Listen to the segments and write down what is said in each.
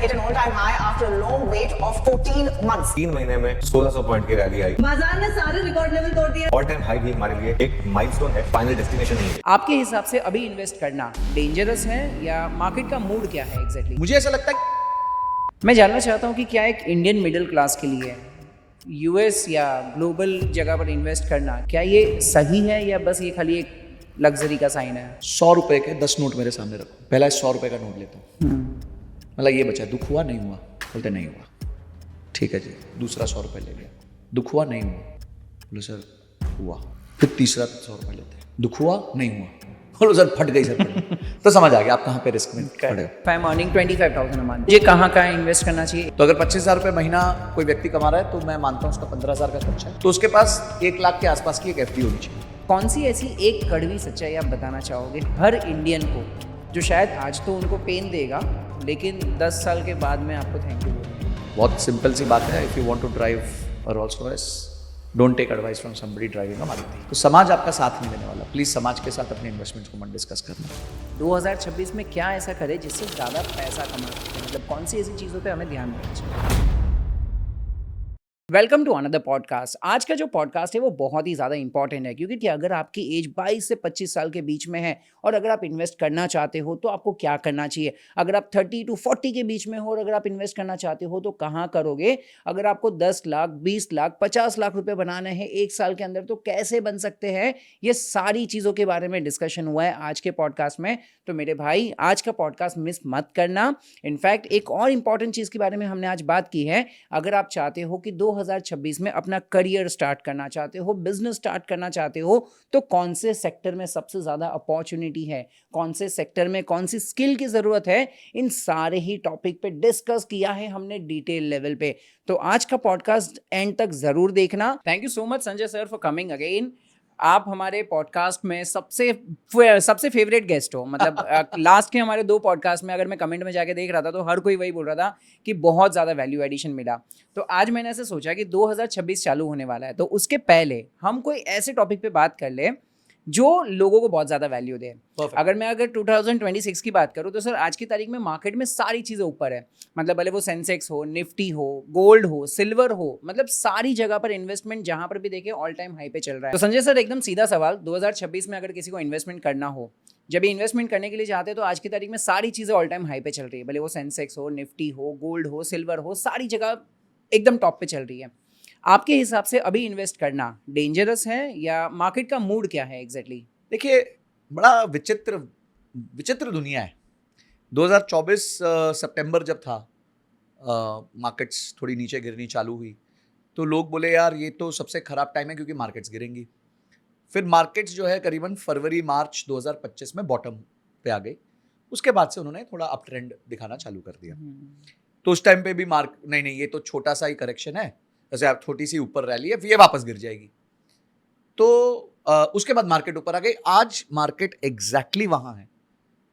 hit an all-time high after a long wait of 14 months. 3 महीने में 1600 point की rally आई। बाजार ने सारे रिकॉर्ड लेवल तोड़ दिए। ऑल टाइम हाई भी हमारे लिए एक माइलस्टोन है, फाइनल डेस्टिनेशन नहीं है। आपके हिसाब से अभी इन्वेस्ट करना डेंजरस है या मार्केट का मूड क्या है एग्जैक्टली? मुझे ऐसा लगता है मैं जानना चाहता हूँ कि क्या एक इंडियन मिडिल क्लास के लिए यूएस या ग्लोबल जगह पर इन्वेस्ट करना क्या ये सही है या बस ये खाली एक लग्जरी का साइन है? 100 रुपए के 10 नोट मेरे सामने रखो, पहला 100 रुपए का नोट लेता हूँ, मतलब ये बचा, दुख हुआ नहीं हुआ, बोलते नहीं हुआ, ठीक है जी, दूसरा 100 रुपए ले लिया, दुख हुआ नहीं हुआ, बोले सर हुआ, फिर तीसरा 100 रुपए लेते हैं, दुख हुआ नहीं हुआ, बोलो सर फट गई सर तो समझ आ गया आप कहाँ पे रिस्क में पड़े हो। I am earning 25,000 a month, ये कहाँ इन्वेस्ट करना चाहिए? तो अगर 25,000 रुपये महीना कोई व्यक्ति कमा रहा है तो मैं मानता हूँ उसका 15,000 का खर्चा है, तो उसके पास 1 लाख के आसपास की एक एफडी होनी चाहिए। कौन सी ऐसी एक कड़वी सच्चाई आप बताना चाहोगे हर इंडियन को जो शायद आज तो उनको पेन देगा लेकिन 10 साल के बाद में आपको थैंक यू बोलेंगे? बहुत सिंपल सी बात है, if you want to drive a Rolls Royce don't take advice from somebody driving a Maruti. तो समाज आपका साथ नहीं देने वाला, प्लीज़ समाज के साथ अपने इन्वेस्टमेंट्स को मत डिस्कस करना। 2026 में क्या ऐसा करे जिससे ज़्यादा पैसा कमा सकते हैं, मतलब कौन सी ऐसी चीज़ों पे हमें ध्यान देना चाहिए? Welcome to another podcast. आज का जो पॉडकास्ट है वो बहुत ही ज़्यादा इंपॉर्टेंट है क्योंकि अगर आपकी एज 22 से 25 साल के बीच में है और अगर आप इन्वेस्ट करना चाहते हो तो आपको क्या करना चाहिए, अगर आप 30 to 40 के बीच में हो और अगर आप इन्वेस्ट करना चाहते हो तो कहाँ करोगे, अगर आपको 10 लाख 20 लाख 50 लाख रुपए बनाने हैं 1 साल के अंदर तो कैसे बन सकते हैं, ये सारी चीज़ों के बारे में डिस्कशन हुआ है आज के पॉडकास्ट में। तो मेरे भाई आज का पॉडकास्ट मिस मत करना। इनफैक्ट एक और इम्पॉर्टेंट चीज़ के बारे में हमने आज बात की है, अगर आप चाहते हो कि 2026 में अपना करियर स्टार्ट करना चाहते हो, बिजनेस स्टार्ट करना चाहते हो तो कौन से सेक्टर में सबसे ज़्यादा अपॉर्चुनिटी है, कौन से सेक्टर में कौन सी स्किल की ज़रूरत है, इन सारे ही टॉपिक पे डिस्कस किया है हमने डिटेल लेवल पे। तो आज का पॉडकास्ट एंड तक ज़रूर देखना। Thank you so much Sanjay sir for coming again. आप हमारे पॉडकास्ट में सबसे फेवरेट गेस्ट हो, मतलब लास्ट के हमारे 2 पॉडकास्ट में अगर मैं कमेंट में जाके देख रहा था तो हर कोई वही बोल रहा था कि बहुत ज़्यादा वैल्यू एडिशन मिला। तो आज मैंने ऐसे सोचा कि 2026 चालू होने वाला है तो उसके पहले हम कोई ऐसे टॉपिक पे बात कर ले जो लोगों को बहुत ज़्यादा वैल्यू दे। अगर 2026 की बात करूँ तो सर आज की तारीख में मार्केट में सारी चीज़ें ऊपर है, मतलब भले वो सेंसेक्स हो, निफ्टी हो, गोल्ड हो, सिल्वर हो, मतलब सारी जगह पर इन्वेस्टमेंट जहाँ पर भी देखे ऑल टाइम हाई पे चल रहा है। तो संजय सर एकदम सीधा सवाल, 2026 में अगर किसी को इन्वेस्टमेंट करना हो, जब ये इन्वेस्टमेंट करने के लिए चाहते हैं तो आज की तारीख में सारी चीज़ें ऑल टाइम हाई पे चल रही है, भले वो सेंसेक्स हो, निफ्टी हो, गोल्ड हो, सिल्वर हो, सारी जगह एकदम टॉप पे चल रही है। आपके हिसाब से अभी इन्वेस्ट करना डेंजरस है या मार्केट का मूड क्या है एग्जैक्टली? देखिए बड़ा विचित्र दुनिया है। 2024 सितंबर जब था, मार्केट्स थोड़ी नीचे गिरनी चालू हुई तो लोग बोले यार ये तो सबसे ख़राब टाइम है क्योंकि मार्केट्स गिरेंगी। फिर मार्केट्स जो है करीबन फरवरी मार्च 2025 में बॉटम पे आ गई, उसके बाद से उन्होंने थोड़ा अप ट्रेंड दिखाना चालू कर दिया। तो उस टाइम पे भी नहीं ये तो छोटा सा ही करेक्शन है, जैसे आप छोटी सी ऊपर रैली है फिर ये वापस गिर जाएगी, तो उसके बाद मार्केट ऊपर आ गई। आज मार्केट एग्जैक्टली वहां है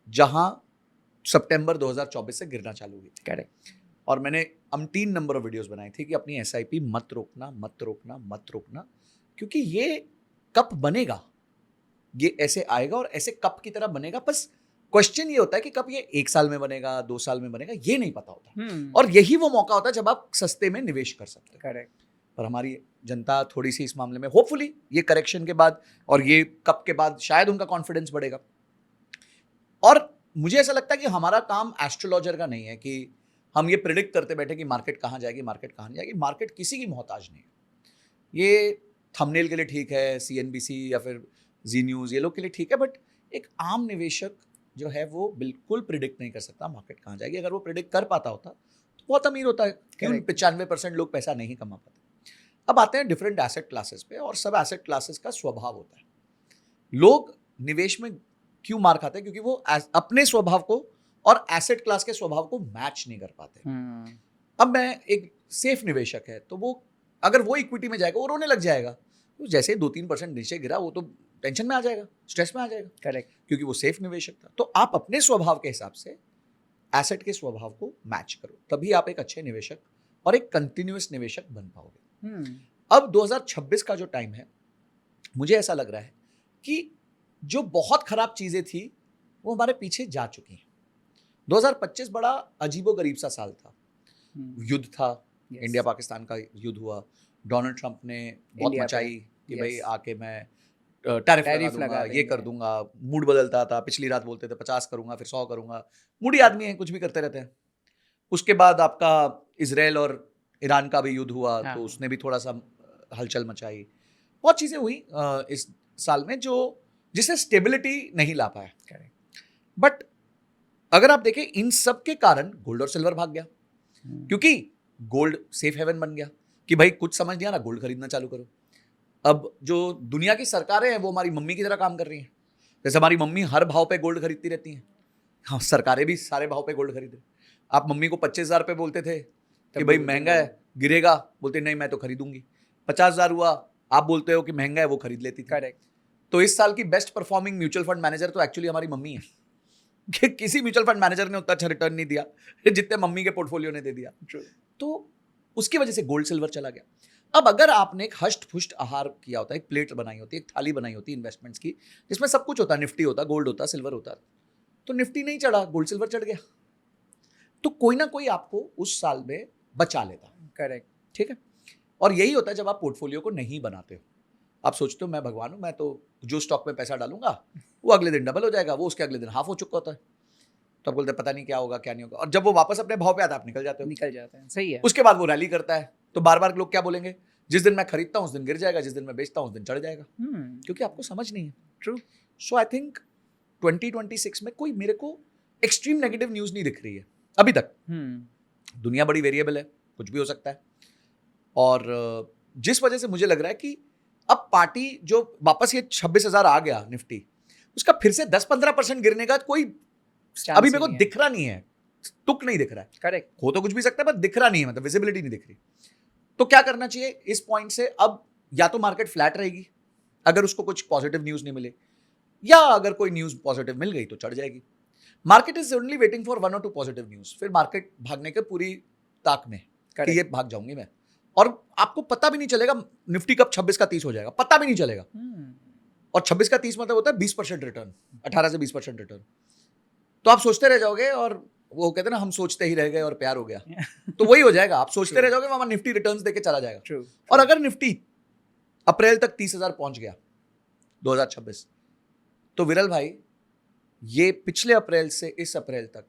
जहां सितंबर 2024 से गिरना चालू हुई थी। करेक्ट। और मैंने 3 नंबर ऑफ वीडियोस बनाई थी कि अपनी SIP मत रोकना, क्योंकि ये कप बनेगा, ये ऐसे आएगा और ऐसे कप की तरह बनेगा। बस क्वेश्चन ये होता है कि कब ये 1 साल में बनेगा, 2 साल में बनेगा, ये नहीं पता होता। और यही वो मौका होता है जब आप सस्ते में निवेश कर सकते हैं। करेक्ट। पर हमारी जनता थोड़ी सी इस मामले में होपफुली ये करेक्शन के बाद और ये कप के बाद शायद उनका कॉन्फिडेंस बढ़ेगा। और मुझे ऐसा लगता है कि हमारा काम एस्ट्रोलॉजर का नहीं है कि हम ये प्रिडिक्ट करते बैठे कि मार्केट कहाँ जाएगी, मार्केट कहाँ नहीं जाएगी। मार्केट किसी की मोहताज नहीं है। ये थंबनेल के लिए ठीक है, CNBC या फिर जी न्यूज़ ये लोग के लिए ठीक है, बट एक आम निवेशक जो है वो बिल्कुल प्रिडिक्ट नहीं कर सकता मार्केट कहाँ जाएगी। अगर वो प्रिडिक्ट कर पाता होता तो बहुत अमीर होता है। क्यों 95% लोग पैसा नहीं कमा पाते। अब आते हैं डिफरेंट एसेट क्लासेस पे, और सब एसेट क्लासेस का स्वभाव होता है। लोग निवेश में क्यों मार खाते हैं? क्योंकि वो अपने स्वभाव को और एसेट क्लास के स्वभाव को मैच नहीं कर पाते। अब मैं एक सेफ निवेशक है तो वो अगर वो इक्विटी में जाएगा वो रोने लग जाएगा, तो जैसे 2-3% नीचे गिरा वो तो टेंशन में आ जाएगा, स्ट्रेस में आ जाएगा। करेक्ट। क्योंकि वो सेफ निवेशक था। तो आप अपने स्वभाव के हिसाब से एसेट के स्वभाव को मैच करो, तभी आप एक अच्छे निवेशक और एक कंटिन्यूअस निवेशक बन पाओगे। अब 2026 का जो टाइम है, मुझे ऐसा लग रहा है कि जो बहुत खराब चीजें थी वो हमारे पीछे जा चुकी हैं 2025 बड़ा अजीबोगरीब सा साल था। हम्म, युद्ध था, yes. इंडिया पाकिस्तान का युद्ध हुआ, डोनाल्ड ट्रंप ने बहुत इंडिया पे, मचाई कि yes. भाई आके मैं टैरिफ लगा टैरिफ दूंगा, लगा ये कर देंगे। दूंगा, मूड बदलता था, पिछली रात बोलते थे 50 करूंगा, फिर 100 करूंगा, मूडी आदमी है, कुछ भी करते रहते हैं। उसके बाद आपका इजराइल और ईरान का भी युद्ध हुआ, हाँ। तो उसने भी थोड़ा सा हलचल मचाई। बहुत चीजें हुई इस साल में जो जिससे स्टेबिलिटी नहीं ला पाया। Correct. बट अगर आप देखें, इन सब के कारण गोल्ड और सिल्वर भाग गया, क्योंकि गोल्ड सेफ हेवन बन गया कि भाई कुछ समझ नहीं आ रहा, गोल्ड खरीदना चालू करो। अब जो दुनिया की सरकारें हैं वो हमारी मम्मी की तरह काम कर रही हैं। जैसे हमारी मम्मी हर भाव पे गोल्ड खरीदती रहती हैं, हाँ सरकारें भी सारे भाव पे गोल्ड खरीद रही। आप मम्मी को 25,000 पे बोलते थे कि भाई महंगा है, गिरेगा, बोलते नहीं मैं तो खरीदूंगी। 50,000 हुआ, आप बोलते हो कि महंगा है, वो खरीद लेती थी। करेक्ट। तो इस साल की best performing mutual fund manager तो एक्चुअली हमारी मम्मी है कि किसी म्यूचुअल फंड मैनेजर ने उतना अच्छा रिटर्न नहीं दिया जितने मम्मी के पोर्टफोलियो ने दे दिया। तो उसकी वजह से गोल्ड सिल्वर चला गया। अब अगर आपने एक हष्ट पुष्ट आहार किया होता, एक प्लेट बनाई होती, एक थाली बनाई होती इन्वेस्टमेंट्स की, जिसमें सब कुछ होता, निफ्टी होता, गोल्ड होता, सिल्वर होता, तो निफ्टी नहीं चढ़ा, गोल्ड सिल्वर चढ़ गया, तो कोई ना कोई आपको उस साल में बचा लेता। करेक्ट। ठीक है। और यही होता है जब आप पोर्टफोलियो को नहीं बनाते हो। आप सोचते हो मैं भगवान हूं, मैं तो जो स्टॉक में पैसा डालूंगा वो अगले दिन डबल हो जाएगा, वो उसके अगले दिन हाफ हो चुका होता है, तो आप बोलते हैं पता नहीं क्या होगा क्या नहीं होगा, और जब वो वापस अपने भाव पे आता है आप निकल जाते हो। निकल जाते हैं, सही है। उसके बाद वो रैली करता है, तो बार बार लोग क्या बोलेंगे, जिस दिन मैं खरीदता हूं उस दिन गिर जाएगा, जिस दिन मैं बेचता हूं उस दिन चढ़ जाएगा, क्योंकि आपको समझ नहीं है। ट्रू। सो आई थिंक 2026 में कोई मेरे को एक्सट्रीम नेगेटिव न्यूज नहीं दिख रही है अभी तक। दुनिया बड़ी वेरिएबल है, कुछ भी हो सकता है, और जिस वजह से मुझे लग रहा है कि अब पार्टी जो वापस ये 26,000 आ गया निफ्टी, उसका फिर से 10-15% गिरने का कोई अभी मेरे को दिख रहा नहीं है, तुक नहीं दिख रहा है। करेक्ट। हो तो कुछ भी सकता है पर दिख रहा नहीं है, मतलब विजिबिलिटी नहीं दिख रही। तो क्या करना चाहिए इस पॉइंट से? अब या तो मार्केट फ्लैट रहेगी अगर उसको कुछ पॉजिटिव न्यूज नहीं मिले, या अगर कोई न्यूज पॉजिटिव मिल गई तो चढ़ जाएगी। Market is only waiting for 1 or 2 positive news, फिर मार्केट भागने के पूरी ताक में कि ये भाग जाऊंगी मैं, और आपको पता भी नहीं चलेगा निफ्टी कब 26 का 30 हो जाएगा, पता भी नहीं चलेगा। और 26 का 30 मतलब होता है 20% रिटर्न, 18 से 20% रिटर्न। तो आप सोचते रह जाओगे, और वो कहते हैं ना हम सोचते ही रह गए और प्यार हो गया, तो वही हो जाएगा, आप सोचते रह जाओगे, वहां निफ्टी रिटर्न्स देके चला जाएगा। True. और अगर निफ्टी अप्रैल तक 30,000 पहुंच गया 2026, तो विरल भाई ये पिछले अप्रैल से इस अप्रैल तक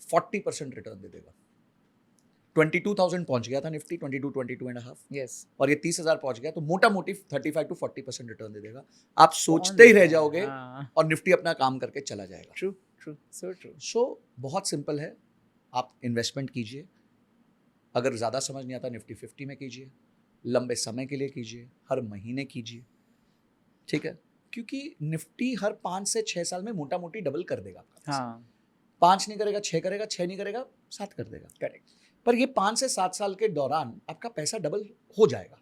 40% रिटर्न दे देगा। 22,000 पहुंच गया था निफ्टी, 22.5, यस, और ये 30,000 पहुंच गया, तो मोटा मोटी 35 to 40% रिटर्न दे देगा। आप सोचते ही रह जाओगे और निफ्टी अपना काम करके चला जाएगा। True true, so true. So बहुत सिंपल है, आप इन्वेस्टमेंट कीजिए, अगर ज़्यादा समझ नहीं आता निफ्टी 50 में कीजिए, लंबे समय के लिए कीजिए, हर महीने कीजिए, ठीक है, क्योंकि निफ्टी हर 5 से 6 साल में मोटा मोटी डबल कर देगा आपका। हाँ, 5 नहीं करेगा 6 करेगा, 6 नहीं करेगा 7 कर देगा। करेक्ट। पर ये 5 से 7 साल के दौरान आपका पैसा डबल हो जाएगा।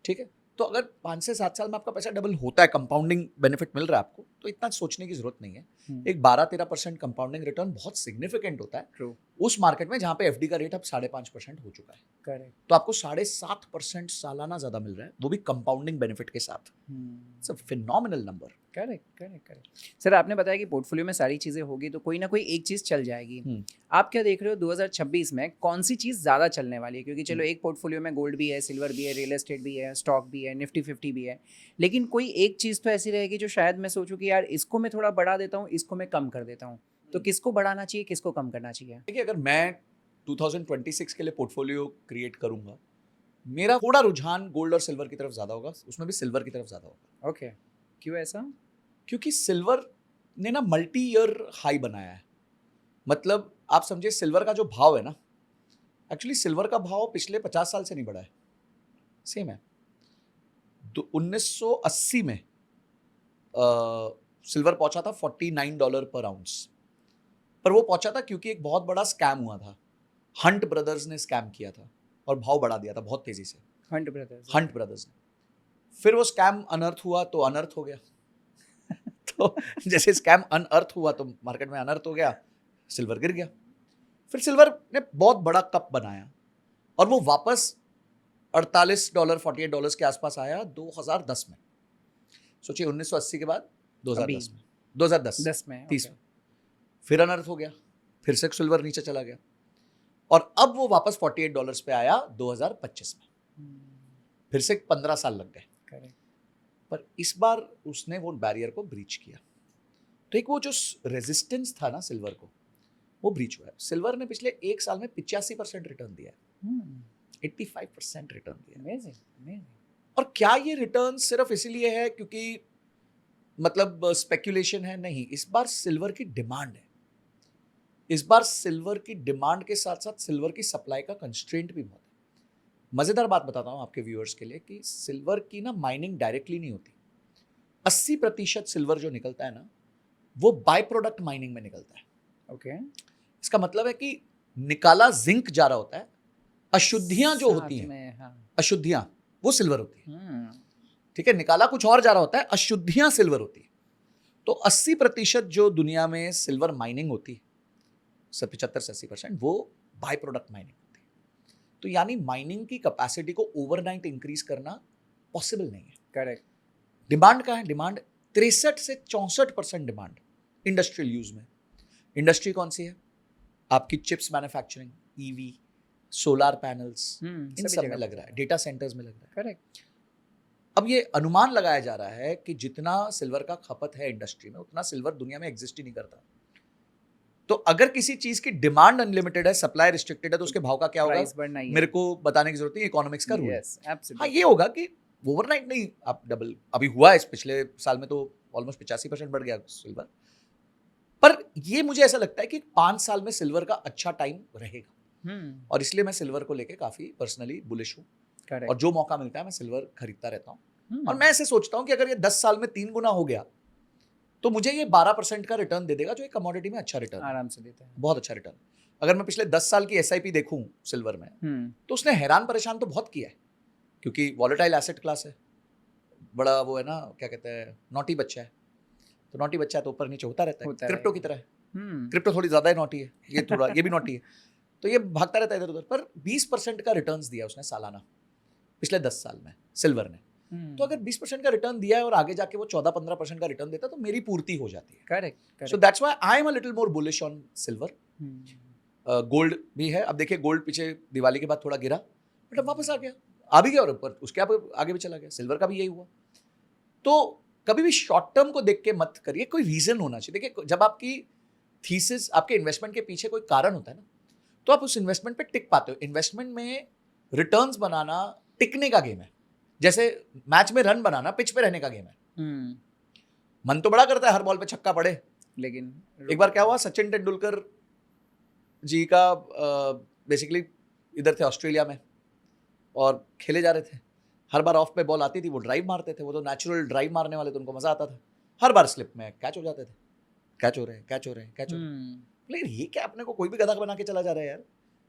ठीक है, तो अगर 5 से 7 साल में आपका पैसा डबल होता है, कंपाउंडिंग बेनिफिट मिल रहा है आपको, तो इतना सोचने की जरूरत नहीं है। एक 12-13% कंपाउंडिंग रिटर्न बहुत सिग्निफिकेंट होता है। ट्रू। उस मार्केट में जहां पे एफडी का रेट अब 5.5% हो चुका है, करेक्ट। तो आपको 7.5% सालाना ज्यादा मिल रहा है, वो भी कंपाउंडिंग बेनिफिट के साथ। It's a phenomenal number. Correct correct correct. Sir आपने बताया कि पोर्टफोलियो में सारी चीज़ें होगी तो कोई ना कोई एक चीज़ चल जाएगी। आप क्या देख रहे हो 2026 में कौन सी चीज़ ज़्यादा चलने वाली है? क्योंकि चलो एक पोर्टफोलियो में गोल्ड भी है, सिल्वर भी है, रियल एस्टेट भी है, स्टॉक भी है, निफ्टी 50 भी है, लेकिन कोई एक चीज़ तो ऐसी रहेगी जो शायद मैं सोचूं कि यार इसको मैं थोड़ा बढ़ा देता हूँ, इसको मैं कम कर देता हूँ। तो किसको बढ़ाना चाहिए, किसको कम करना चाहिए? देखिए, अगर मैं 2026 के लिए पोर्टफोलियो क्रिएट करूंगा, मेरा थोड़ा रुझान गोल्ड और सिल्वर की तरफ ज्यादा होगा, उसमें भी सिल्वर की तरफ ज्यादा होगा। ओके, क्यों ऐसा? क्योंकि सिल्वर ने ना मल्टी ईयर हाई बनाया है। मतलब आप समझिए सिल्वर का जो भाव है ना, एक्चुअली सिल्वर का भाव पिछले 50 साल से नहीं बढ़ा है, सेम है। 1980 में सिल्वर पहुंचा था $49 पर आउंस, पर वो पहुंचा था क्योंकि एक बहुत बड़ा स्कैम हुआ था। हंट ब्रदर्स ने स्कैम किया था और भाव बढ़ा दिया था बहुत तेजी से। हंट ब्रदर्स ने, फिर वो स्कैम अनर्थ हुआ तो अनर्थ हो गया। तो जैसे स्कैम अनअर्थ हुआ तो मार्केट में अनर्थ हो गया, सिल्वर गिर गया। फिर सिल्वर ने बहुत बड़ा कप बनाया और वो वापस $48 $48 के आसपास आया 2010 में। सोचिए 1980 के बाद 2010 में 2010 10 में 30 में फिर अनर्थ हो गया, फिर से सिल्वर नीचे चला गया और अब वो वापस $48 पे आया 2025 में। फिर से 15 साल लग गए। करेक्ट। पर इस बार उसने वो बैरियर को ब्रीच किया, तो एक वो जो रेजिस्टेंस था ना सिल्वर को, वो ब्रीच हुआ है। सिल्वर ने पिछले एक साल में 85% रिटर्न दिया है, 85% रिटर्न दिया है। Amazing, amazing. और क्या ये रिटर्न सिर्फ इसीलिए है क्योंकि मतलब स्पेक्यूलेशन है? नहीं, इस बार सिल्वर की डिमांड है। इस बार सिल्वर की डिमांड के साथ साथ सिल्वर की सप्लाई का कंस्ट्रेंट भी बहुत है। मजेदार बात बताता हूँ आपके व्यूअर्स के लिए कि सिल्वर की ना माइनिंग डायरेक्टली नहीं होती। 80% सिल्वर जो निकलता है ना, वो बाय प्रोडक्ट माइनिंग में निकलता है। ओके। इसका मतलब है कि निकाला जिंक जा रहा होता है, अशुद्धियां जो होती हैं, हाँ। अशुद्धियां वो सिल्वर होती है। हम्म। ठीक है, निकाला कुछ और जा रहा होता है, अशुद्धियां सिल्वर होती है। तो 80% जो दुनिया में सिल्वर माइनिंग होती है, 75 से 80% वो बाय प्रोडक्ट माइनिंग होती है। तो यानी माइनिंग की कैपेसिटी को ओवरनाइट इंक्रीज करना पॉसिबल नहीं है। करेक्ट। डिमांड का है, डिमांड 63 से 64% डिमांड इंडस्ट्रियल यूज में। इंडस्ट्री कौन सी है? आपकी chips manufacturing, EV, solar panels, इन सब में लग रहा है, डेटा सेंटर्स में लग रहा है। करेक्ट। अब ये अनुमान लगाया जा रहा है कि जितना सिल्वर का खपत है इंडस्ट्री में, उतना सिल्वर दुनिया में एग्जिस्ट ही नहीं करता। तो अगर किसी चीज की डिमांड अनलिमिटेड है, सप्लाई रिस्ट्रिक्टेड है, तो उसके भाव का क्या होगा? मेरे को बताने की जरूरत नहीं, इकोनॉमिक्स का रूल है। हाँ, ये होगा कि ओवरनाइट नहीं, आप डबल अभी हुआ है, इस पिछले साल में तो ऑलमोस्ट 85% बढ़ गया सिल्वर। पर ये मुझे ऐसा लगता है कि 5 साल में सिल्वर का अच्छा टाइम रहेगा, और इसलिए मैं सिल्वर को लेके काफी पर्सनली बुलिश हूँ। और जो मौका मिलता है मैं सिल्वर खरीदता रहता हूँ। और मैं ऐसे सोचता हूँ कि अगर ये 10 साल में 3 गुना हो गया तो मुझे ये 12% का रिटर्न दे देगा, जो एक कमोडिटी में अच्छा रिटर्न आराम से देता है, बहुत अच्छा रिटर्न। अगर मैं पिछले 10 साल की SIP देखूं सिल्वर में, तो उसने हैरान परेशान तो बहुत किया है, क्योंकि वॉलेटाइल एसेट क्लास है, बड़ा वो है ना, क्या कहते हैं, नॉटी बच्चा है। तो नॉटी बच्चा है तो ऊपर नीचे होता रहता है, क्रिप्टो की तरह है। क्रिप्टो थोड़ी ज्यादा ही नॉटी है, ये थोड़ा ये भी नॉटी है, तो ये भागता रहता है इधर उधर। पर 20% का रिटर्न दिया उसने सालाना पिछले 10 साल में सिल्वर ने। तो अगर 20% का रिटर्न दिया है और आगे जाके वो 14-15% का रिटर्न देता है, तो मेरी पूर्ति हो जाती है। Correct. So that's why I am a little more bullish on silver. Gold भी है। अब देखिए, गोल्ड पीछे दिवाली के बाद थोड़ा गिरा, बट अब वापस आ गया, आ भी गया, और ऊपर उसके आगे भी चला गया। सिल्वर का भी यही हुआ। तो कभी भी शॉर्ट टर्म को देख के मत करिए, कोई रीजन होना चाहिए। देखिए, जब आपकी थीसिस, आपके इन्वेस्टमेंट के पीछे कोई कारण होता है ना, तो आप उस इन्वेस्टमेंट पे टिक पाते हो। इन्वेस्टमेंट में रिटर्न्स बनाना टिकने का गेम है, जैसे मैच में रन बनाना पिच पे रहने का गेम है। मन तो बड़ा करता है हर बॉल पे छक्का पड़े, लेकिन एक बार क्या हुआ, सचिन तेंदुलकर जी का बेसिकली इधर थे ऑस्ट्रेलिया में, और खेले जा रहे थे। हर बार ऑफ पे बॉल आती थी, वो ड्राइव मारते थे, वो तो नेचुरल ड्राइव मारने वाले, तो उनको मजा आता था। हर बार स्लिप में कैच हो जाते थे, कैच हो रहे हैं, कैच हो रहे हैं, कैच हो रहे हैं। लेकिन ये क्या, अपने को कोई भी गधा बना के चला जा रहा है यार।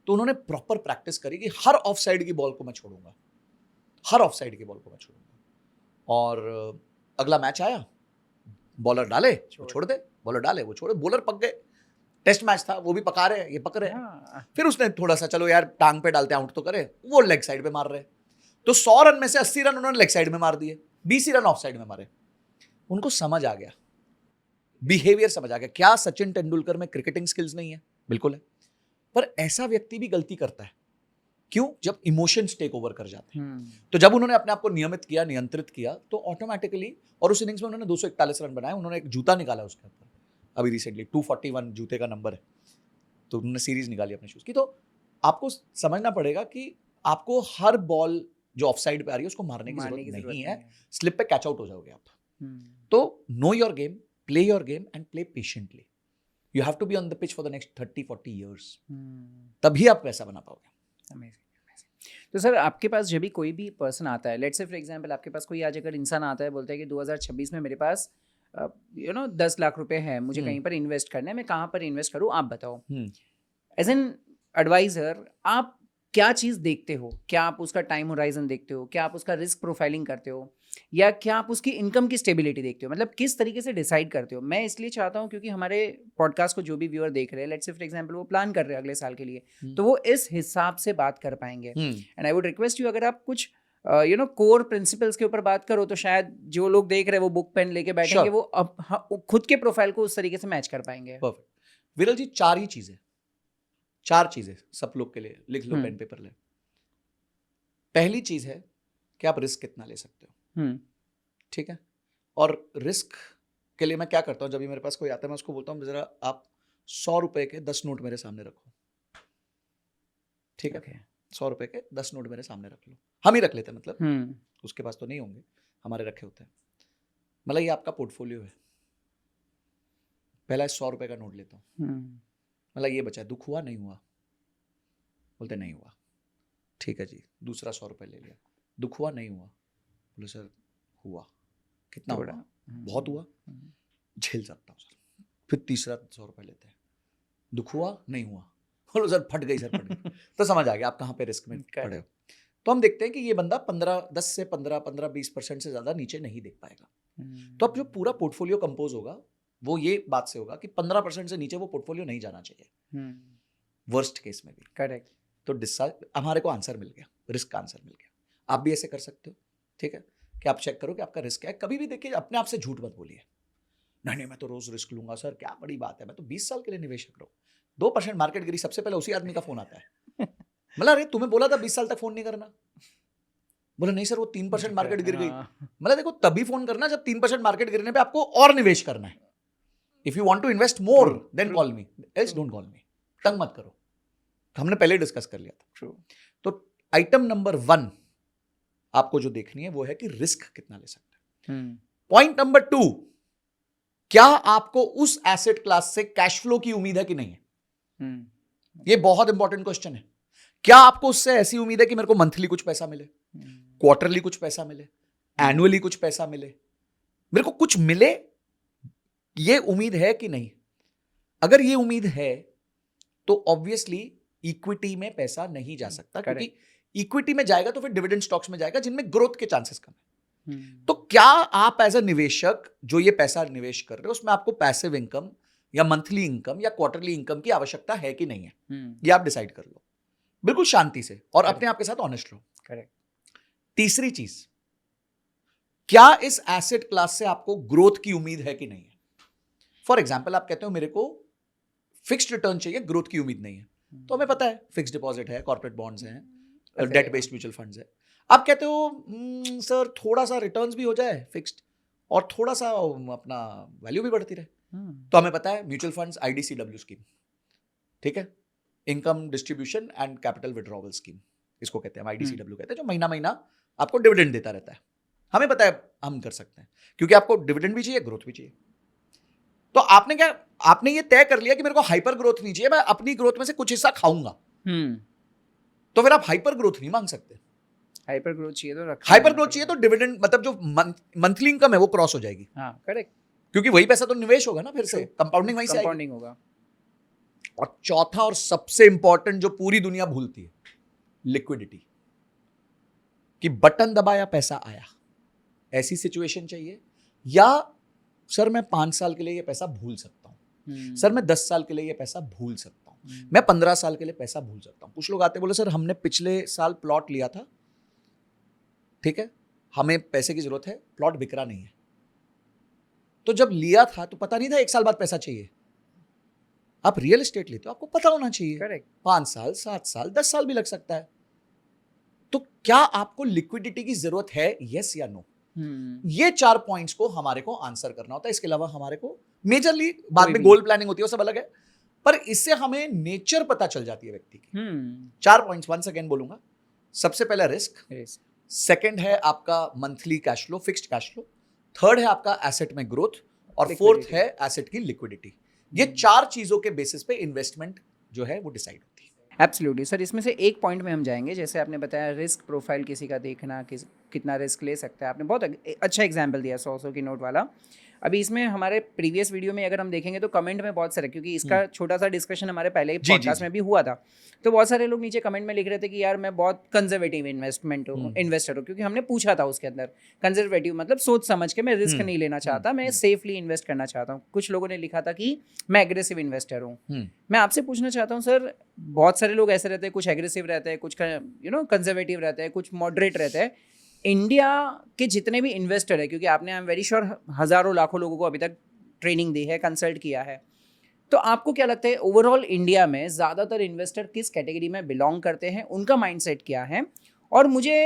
तो उन्होंने प्रॉपर प्रैक्टिस करी कि हर ऑफ साइड की बॉल को मैं छोड़ूंगा, हर ऑफ साइड की बॉल को मैं छोड़ूंगा। और अगला मैच आया, बॉलर डाले वो छोड़ दे, बॉलर डाले वो छोड़े, बॉलर पक गए। टेस्ट मैच था, वो भी पका रहे हैं, ये पक रहे हैं। फिर उसने थोड़ा सा, चलो यार टांग पे डालते आउट तो करे, वो लेग साइड पे मार रहे। तो 100 रन में से 80 रन उन्होंने लेग साइड में मार दिए, 20 रन ऑफ साइड में मारे। उनको समझ आ गया, बिहेवियर समझ आ गया। क्या सचिन तेंदुलकर में क्रिकेटिंग स्किल्स नहीं है? बिल्कुल है। पर ऐसा व्यक्ति भी गलती करता है, क्यों? जब इमोशंस टेक ओवर कर जाते हैं। तो जब उन्होंने अपने आप को नियमित किया, नियंत्रित किया, तो ऑटोमेटिकली, और उस इनिंग्स में उन्होंने 241 रन बनाए। उन्होंने एक जूता निकाला उसके ऊपर अभी रिसेंटली, 241 जूते का नंबर है, तो उन्होंने सीरीज निकाली अपने शूज की। तो आपको समझना पड़ेगा कि आपको हर बॉल जो ऑफ साइड पे आ रही है उसको मारने की जरूरत नहीं है। स्लिप पे कैच आउट हो जाओगे आप। तो know your game, play your game and play patiently. You have to be on the pitch for the next 30-40 years, तभी आप पैसा बना पाओगे। तो सर, आपके पास जब भी कोई भी पर्सन आता है, लेट्स से फॉर एग्जांपल आपके पास कोई आज अगर इंसान आता है, बोलता है कि 2026 में मेरे पास 10 लाख रुपए है, मुझे कहीं पर इन्वेस्ट करना है, मैं कहाँ पर इन्वेस्ट करूँ, आप बताओ। एज एन एडवाइजर आप क्या चीज़ देखते हो? क्या आप उसका टाइम होराइजन देखते हो? क्या आप उसका रिस्क प्रोफाइलिंग करते हो? या क्या आप उसकी इनकम की स्टेबिलिटी देखते हो? मतलब किस तरीके से डिसाइड करते हो? मैं इसलिए चाहता हूँ क्योंकि हमारे पॉडकास्ट को जो भी व्यूअर देख रहे हैं, लेट्स से फॉर एग्जांपल वो प्लान कर रहे हैं अगले साल के लिए, तो वो इस हिसाब से बात कर पाएंगे। And I would request you, अगर आप कुछ कोर प्रिंसिपल्स के ऊपर बात करो, तो शायद जो लोग देख रहे हैं वो बुक पेन लेके बैठेंगे, वो अब खुद के प्रोफाइल को उस तरीके से मैच कर पाएंगे। परफेक्ट। विरल जी, 4 ही चीजें 4 चीजें सब लोग के लिए, लिख लो, पेन पेपर ले। पहली चीज है कि आप रिस्क कितना ले सकते हो, ठीक है। और रिस्क के लिए मैं क्या करता हूँ, जब भी मेरे पास कोई आता है मैं उसको बोलता हूँ जरा आप 100 रुपए के 10 नोट मेरे सामने रखो, ठीक है। 100 रुपए के 10 नोट मेरे सामने रख लो, हम ही रख लेते हैं, मतलब उसके पास तो नहीं होंगे, हमारे रखे होते हैं। मतलब ये आपका पोर्टफोलियो है। पहला 100 रुपए का नोट लेता हूँ, मतलब ये बचा, दुख हुआ नहीं हुआ, बोलते नहीं हुआ, ठीक है जी। दूसरा 100 रुपए ले लिया, दुख हुआ नहीं हुआ, बोले सर हुआ, कितना हुआ, बहुत हुआ, झेल सकता हूँ सर। फिर तीसरा 100 रुपए लेते हैं, दुख हुआ नहीं हुआ, बोलो सर फट गई, सर फट गई। तो समझ आ गया आप कहाँ पे रिस्क में पड़े हो। तो हम देखते हैं कि ये बंदा 10 से 15-20% से ज्यादा नीचे नहीं देख पाएगा। तो अब जो पूरा पोर्टफोलियो कंपोज होगा वो ये बात से होगा कि 15% से नीचे वो पोर्टफोलियो नहीं जाना चाहिए, वर्स्ट केस में भी। करेक्ट। तो डिस्चार्ज, हमारे को आंसर मिल गया, रिस्क का आंसर मिल गया। आप भी ऐसे कर सकते हो, ठीक है, कि आप चेक करो कि आपका रिस्क क्या है। कभी भी देखिए अपने आप से झूठ मत बोलिए, नहीं मैं तो रोज रिस्क लूंगा सर, क्या बड़ी बात है, मैं तो 20 साल के लिए निवेश कर रहा हूँ। 2% मार्केट गिरी, सबसे पहले उसी आदमी का फोन आता है। मतलब अरे तुम्हें बोला था 20 साल तक फोन नहीं करना, बोले नहीं सर वो 3% मार्केट गिर गई। मतलब देखो तभी फोन करना जब 3% मार्केट गिरने पे आपको और निवेश करना है। If you want to invest more then call me, else don't call me. तंग मत करो, हमने पहले डिस्कस कर लिया था। तो आइटम नंबर 1 आपको जो देखनी है वो है कि रिस्क कितना ले सकते हैं। पॉइंट नंबर 2, क्या आपको उस एसेट क्लास से कैश फ्लो की उम्मीद है कि नहीं है। ये बहुत इंपॉर्टेंट क्वेश्चन है। क्या आपको उससे ऐसी उम्मीद है कि मेरे को मंथली कुछ पैसा मिले, क्वार्टरली कुछ पैसा मिले, एनुअली कुछ पैसा मिले, मेरे को कुछ मिले, ये उम्मीद है कि नहीं। अगर ये उम्मीद है तो ऑब्वियसली इक्विटी में पैसा नहीं जा सकता, क्योंकि इक्विटी में जाएगा तो फिर डिविडेंड स्टॉक्स में जाएगा जिनमें ग्रोथ के चांसेस कम है। तो क्या आप एज अ निवेशक जो ये पैसा निवेश कर रहे हो उसमें आपको पैसिव इनकम या मंथली इनकम या क्वार्टरली इनकम की आवश्यकता है कि नहीं है, ये आप डिसाइड कर लो बिल्कुल शांति से और अपने आप के साथ ऑनेस्ट रहो। करेक्ट। तीसरी चीज, क्या इस एसेट क्लास से आपको ग्रोथ की उम्मीद है कि नहीं है। फॉर एग्जाम्पल आप कहते हो मेरे को फिक्स्ड रिटर्न चाहिए, ग्रोथ की उम्मीद नहीं है। तो हमें पता है फिक्स्ड डिपॉजिट है, कॉर्पोरेट बॉन्ड्स हैं, डेट बेस्ड म्यूचुअल फंड्स है। आप कहते हो सर थोड़ा सा रिटर्न्स भी हो जाए फिक्स्ड और थोड़ा सा अपना वैल्यू भी बढ़ती रहे। तो हमें पता है म्यूचुअल फंड्स IDCW स्कीम, ठीक है, income distribution and capital withdrawal scheme, इसको कहते हैं, हम IDCW कहते हैं, जो महीना महीना आपको डिविडेंड देता रहता है। हमें पता है हम कर सकते हैं, क्योंकि आपको डिविडेंड भी चाहिए, ग्रोथ भी चाहिए। तो आपने ये तय कर लिया कि मेरे को हाइपर ग्रोथ नहीं चाहिए, मैं अपनी ग्रोथ में से कुछ हिस्सा खाऊंगा। तो फिर आप हाइपर ग्रोथ नहीं मांग सकते। हाइपर ग्रोथ चाहिए तो हाइपर ग्रोथ चाहिए तो डिविडेंड, मतलब जो मंथली इनकम है वो क्रॉस हो जाएगी। हाँ करेक्ट, क्योंकि वही पैसा तो निवेश होगा ना, फिर से कंपाउंडिंग वहीं से आएगी। कंपाउंडिंग होगा। और चौथा और सबसे इंपॉर्टेंट जो पूरी दुनिया भूलती है, लिक्विडिटी, कि बटन दबाया पैसा आया, ऐसी सिचुएशन चाहिए। या सर मैं 5 साल के लिए ये पैसा भूल सकता हूं, सर मैं 10 साल के लिए ये पैसा भूल सकता हूं, मैं 15 साल के लिए पैसा भूल सकता हूं। कुछ लोग आते बोले सर हमने पिछले साल प्लॉट लिया था, ठीक है, हमें पैसे की जरूरत है, प्लॉट बिक रहा नहीं है। तो जब लिया था तो पता नहीं था 1 साल बाद पैसा चाहिए। आप रियल एस्टेट लेते हो, आपको पता होना चाहिए। करेक्ट। 5 साल, 7 साल, 10 साल भी लग सकता है। तो क्या आपको लिक्विडिटी की जरूरत है, यस या नो? ये 4 पॉइंट्स को हमारे को आंसर करना होता है। इसके अलावा हमारे को मेजरली बाद में गोल प्लानिंग होती है, वो सब अलग है, पर इससे हमें नेचर पता चल जाती है व्यक्ति की। 4 पॉइंट्स वंस अगेन बोलूंगा। सबसे पहला रिस्क, सेकंड है आपका monthly cash flow, fixed cash flow, third है आपका एसेट में ग्रोथ, और फोर्थ है एसेट की लिक्विडिटी। ये 4 चीजों के बेसिस पे इन्वेस्टमेंट जो है वो डिसाइड होती है। एब्सोल्युटली सर, इसमें से एक पॉइंट में हम जाएंगे, जैसे आपने बताया रिस्क प्रोफाइल किसी का देखना, कितना रिस्क ले सकता है। आपने बहुत अच्छा एग्जांपल दिया 100 की नोट वाला। अभी इसमें हमारे प्रीवियस वीडियो में अगर हम देखेंगे तो कमेंट में बहुत सारे, क्योंकि इसका छोटा सा डिस्कशन हमारे पहले पॉडकास्ट में भी हुआ था, तो बहुत सारे लोग नीचे कमेंट में लिख रहे थे कि यार मैं बहुत कंजर्वेटिव इन्वेस्टर हूँ, क्योंकि हमने पूछा था उसके अंदर कंजर्वेटिव मतलब सोच समझ के, मैं रिस्क नहीं लेना चाहता, मैं सेफली इन्वेस्ट करना चाहता हूँ। कुछ लोगों ने लिखा था कि मैं एग्रेसिव इन्वेस्टर हूँ। मैं आपसे पूछना चाहता हूँ सर, बहुत सारे लोग ऐसे रहते हैं, कुछ एग्रेसिव रहते हैं, कुछ कंजर्वेटिव रहते हैं, कुछ मॉडरेट रहते हैं। इंडिया के जितने भी इन्वेस्टर है, क्योंकि आपने आई एम वेरी श्योर हज़ारों लाखों लोगों को अभी तक ट्रेनिंग दी है, कंसल्ट किया है, तो आपको क्या लगता है ओवरऑल इंडिया में ज़्यादातर इन्वेस्टर किस कैटेगरी में बिलोंग करते हैं, उनका माइंडसेट क्या है? और मुझे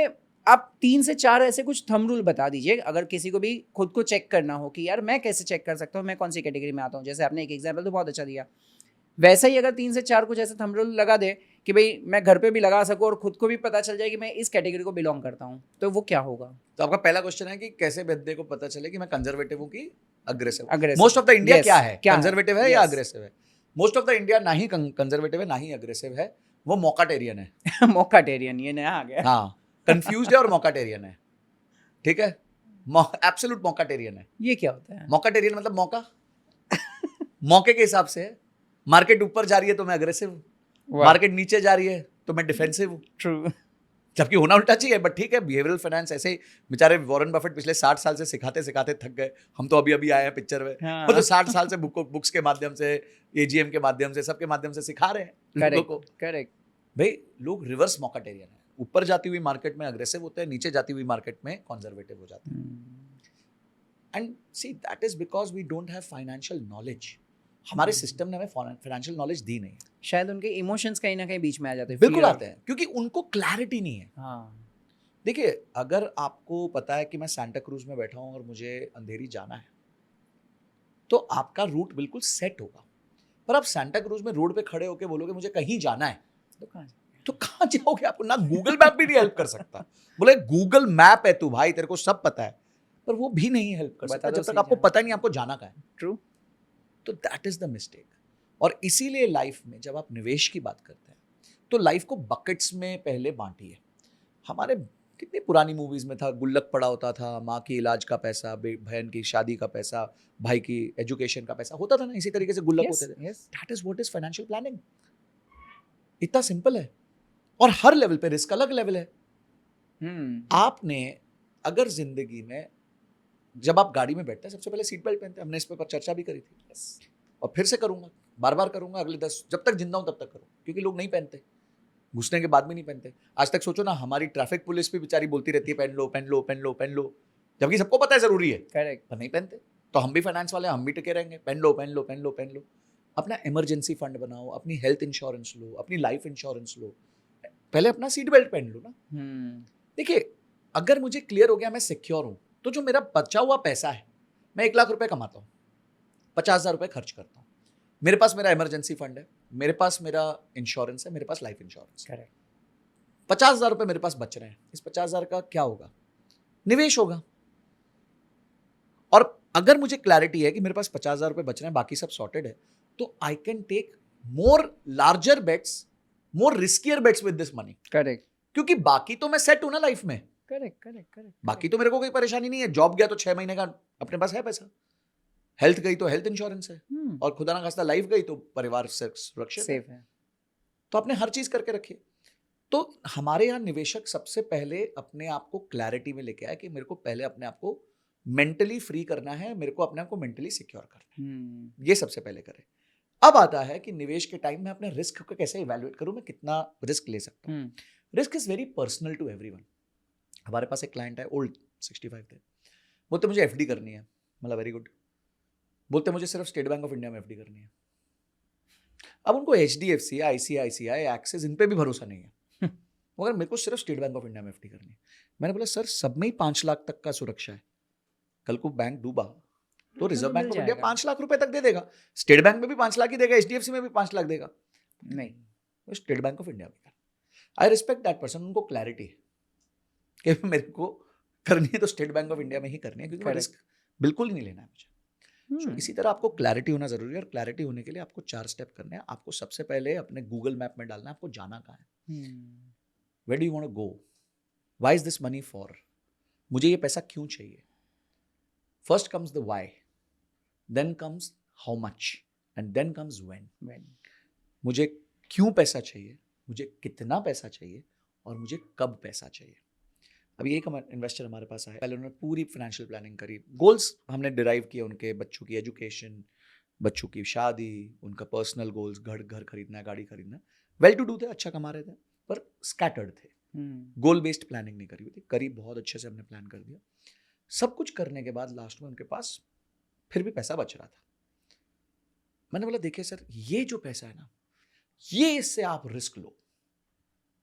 आप 3 से 4 ऐसे कुछ थंब रूल बता दीजिए, अगर किसी को भी खुद को चेक करना हो कि यार मैं कैसे चेक कर सकता हूँ मैं कौन सी कैटेगरी में आता हूँ। जैसे आपने एक एग्जाम्पल तो बहुत अच्छा दिया, वैसा ही अगर 3 से 4 कुछ ऐसे थंब रूल लगा दे कि भाई मैं घर पे भी लगा सकूँ और खुद को भी पता चल जाए कि मैं इस कैटेगरी को बिलोंग करता हूँ, तो वो क्या होगा? तो आपका पहला क्वेश्चन है कि कैसे बंदे को पता चले कि मैं कंजर्वेटिव हूँ कि aggressive. Aggressive. Most of the India Yes. क्या है, क्या है? कंजर्वेटिव है या Yes. अग्रेसिव है? मोस्ट ऑफ द इंडिया ना ही कंजर्वेटिव है ना ही अग्रेसिव है, वो मौकाटेरियन है। मौकाटेरियन, ये नया आ गया। हाँ, कंफ्यूज्ड है और मौकाटेरियन है, ठीक है, एब्सोल्यूट मौकाटेरियन है। ये क्या होता है? मौकाटेरियन मतलब मौका मौके के हिसाब से है। मार्केट ऊपर जा रही है तो मैं अग्रेसिव हूँ, मार्केट नीचे जा रही है तो मैं डिफेंसिव हूँ। ट्रू। जबकि होना उल्टा चाहिए, बट ठीक है, बिहेवियरल फाइनेंस ऐसे ही बेचारे वॉरेन बफेट पिछले 60 साल से सिखाते सिखाते थक गए। हम तो अभी अभी आए हैं पिक्चर में, हाँ। वो तो 60 साल से बुक्स के माध्यम से, एजीएम के माध्यम से, सबके माध्यम से सिखा रहे हैं लोगों को। करेक्ट। भाई लोग रिवर्स मौकाटेरियन है, ऊपर जाती हुई मार्केट में अग्रेसिव होते हैं, नीचे जाती हुई मार्केट में कंजर्वेटिव हो जाते हैं। And see that is because we don't have financial knowledge. हमारे सिस्टम ने हमें फाइनेंशियल नॉलेज दी नहीं है। शायद उनके इमोशंस कहीं ना कहीं बीच में आ जाते हैं। बिल्कुल fear। आते हैं, क्योंकि उनको क्लैरिटी नहीं है। हाँ। देखिए, अगर आपको पता है कि मैं सांता क्रूज में बैठा हूं और मुझे अंधेरी जाना है, तो आपका रूट बिल्कुल सेट होगा। पर आप सांता क्रूज में रोड पे खड़े होकर बोलोगे मुझे कहीं जाना है, तो कहाँ जाओगे? आपको ना गूगल मैप भी नहीं हेल्प कर सकता। बोले गूगल मैप है तू भाई, तेरे को सब पता है, पर वो भी नहीं हेल्प कर सकता जब तक आपको पता नहीं आपको जाना कहाँ है। ट्रू। तो दैट इज द मिस्टेक। और इसीलिए लाइफ में जब आप निवेश की बात करते हैं तो लाइफ को बकेट्स में पहले बांटिए। हमारे कितनी पुरानी मूवीज में था, गुल्लक पड़ा होता था, माँ की इलाज का पैसा, बहन की शादी का पैसा, भाई की एजुकेशन का पैसा होता था ना, इसी तरीके से गुल्लक होते थे। That is what is financial planning. इतना सिंपल है, और हर लेवल पे रिस्क अलग लेवल है। आपने अगर जिंदगी में जब आप गाड़ी में बैठते हैं सबसे पहले सीट बेल्ट पहनते हैं, हमने इस पर चर्चा भी करी थी, और फिर से करूंगा, बार बार करूंगा, अगले 10 जब तक जिंदा हूं तब तक करूँ, क्योंकि लोग नहीं पहनते, घुसने के बाद भी नहीं पहनते। आज तक सोचो ना, हमारी ट्रैफिक पुलिस भी बेचारी बोलती रहती है पहन लो पहन लो पहन लो पहन लो, जबकि सबको पता है जरूरी है, करेक्ट, पर नहीं पहनते। तो हम भी फाइनेंस वाले, हम भी टिके रहेंगे, पहन लो पहन लो पहन लो पहन लो। अपना इमरजेंसी फंड बनाओ, अपनी हेल्थ इंश्योरेंस लो, अपनी लाइफ इंश्योरेंस लो, पहले अपना सीट बेल्ट पहन लो ना। देखिए, अगर मुझे क्लियर हो गया मैं सिक्योर हूं, तो जो मेरा बचा हुआ पैसा है, मैं 1 लाख रुपए कमाता हूँ, 50,000 रुपए खर्च करता हूँ, मेरे पास मेरा इमरजेंसी फंड है, मेरे पास मेरा इंश्योरेंस है, मेरे पास लाइफ इंश्योरेंस है, 50,000 रुपए मेरे पास बच रहे हैं। इस 50,000 का क्या होगा? निवेश होगा। और अगर मुझे क्लैरिटी है कि मेरे पास 50,000 रुपए बच रहे हैं, बाकी सब सॉर्टेड है, तो I can take more larger bets, more riskier bets with this money. Correct, क्योंकि बाकी तो मैं सेट हूं ना लाइफ में, करेक्ट। बाकी तो मेरे को कोई परेशानी नहीं है। जॉब गया तो 6 महीने का अपने पास है पैसा, हेल्थ गई तो हेल्थ इंश्योरेंस है, और खुदा ना खास्ता लाइफ गई तो परिवार सुरक्षित सेफ है। तो आपने हर चीज करके रखी है। तो हमारे यहाँ निवेशक सबसे पहले अपने आप को क्लैरिटी में लेके आए कि मेरे को पहले अपने आप को मेंटली फ्री करना है, मेरे को अपने आप को मेंटली सिक्योर करना है, ये सबसे पहले करें। अब आता है कि निवेश के टाइम में अपने रिस्क को कैसे इवैल्यूएट करूं, मैं कितना रिस्क ले सकता हूं। Risk is very personal to everyone. हमारे पास एक क्लाइंट है, ओल्ड 65 थे, बोलते मुझे एफडी करनी है, मतलब वेरी गुड। बोलते मुझे सिर्फ स्टेट बैंक ऑफ इंडिया में एफडी करनी है। अब उनको HDFC, ICICI, एक्सिस, इन पे भी भरोसा नहीं है, मगर मेरे को सिर्फ स्टेट बैंक ऑफ इंडिया में एफडी करनी है। मैंने बोला सर, सब में ही 5 लाख तक का सुरक्षा है, कल को बैंक डूबा तो reserve bank of India 5 lakh रुपए तक दे देगा, स्टेट बैंक में भी 5 लाख ही देगा, HDFC में भी 5 लाख देगा, नहीं, वो स्टेट बैंक ऑफ इंडिया में कर। आई रिस्पेक्ट दैट पर्सन, उनको क्लैरिटी है कि मेरे को करनी है तो स्टेट बैंक ऑफ इंडिया में ही करनी है, क्योंकि रिस्क बिल्कुल नहीं लेना है मुझे। So, इसी तरह आपको क्लैरिटी होना जरूरी है, और क्लैरिटी होने के लिए आपको 4 स्टेप करने हैं। आपको सबसे पहले अपने गूगल मैप में डालना है आपको जाना कहाँ है, where do you want to go, why is this money for, मुझे ये पैसा क्यों चाहिए। First comes the why, then comes how much, and then comes when. मुझे क्यों पैसा चाहिए, मुझे कितना पैसा चाहिए, और मुझे कब पैसा चाहिए। अभी एक इन्वेस्टर हमारे पास आया, पहले उन्होंने पूरी फाइनेंशियल प्लानिंग करी, गोल्स हमने डिराइव किए, उनके बच्चों की एजुकेशन, बच्चों की शादी, उनका पर्सनल गोल्स, घर खरीदना, गाड़ी खरीदना। वेल टू डू थे, अच्छा कमा रहे थे, पर स्कैटर्ड थे, गोल बेस्ड प्लानिंग नहीं करी हुई थी। करी बहुत अच्छे से हमने प्लान कर दिया, सब कुछ करने के बाद लास्ट में उनके पास फिर भी पैसा बच रहा था। मैंने बोला देखिए सर, ये जो पैसा है ना, ये इससे आप रिस्क लो,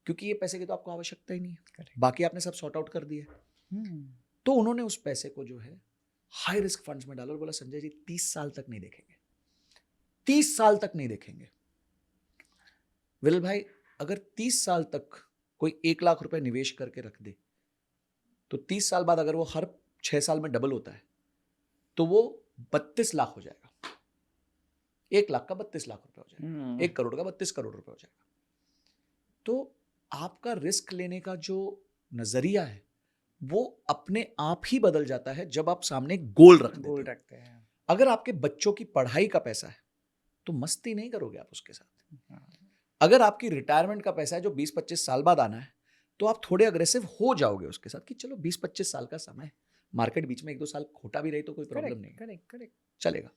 क्योंकि ये पैसे की तो आपको आवश्यकता ही नहीं है, बाकी आपने सब सॉर्ट आउट कर दिया है। तो उन्होंने उस पैसे को जो है हाई रिस्क फंड्स में डाला और बोला संजय जी 30 साल तक नहीं देखेंगे, 30 साल तक नहीं देखेंगे। विरल भाई, अगर 30 साल तक कोई 1 लाख रुपए निवेश करके रख दे, तो 30 साल बाद अगर वो हर 6 साल में डबल होता है तो वो 32 लाख हो जाएगा। 1 लाख का 32 लाख रुपए हो जाएगा, 1 करोड़ का 32 करोड़ रुपए हो जाएगा। तो आपका रिस्क लेने का जो नजरिया है वो अपने आप ही बदल जाता है जब आप सामने एक गोल रखते हैं। अगर आपके बच्चों की पढ़ाई का पैसा है तो मस्ती नहीं करोगे आप उसके साथ। अगर आपकी रिटायरमेंट का पैसा है जो 20-25 साल बाद आना है, तो आप थोड़े अग्रेसिव हो जाओगे उसके साथ कि चलो 20-25 साल का समय, मार्केट बीच में 1-2 साल खोटा भी रही तो कोई प्रॉब्लम नहीं, करेक्ट चलेगा।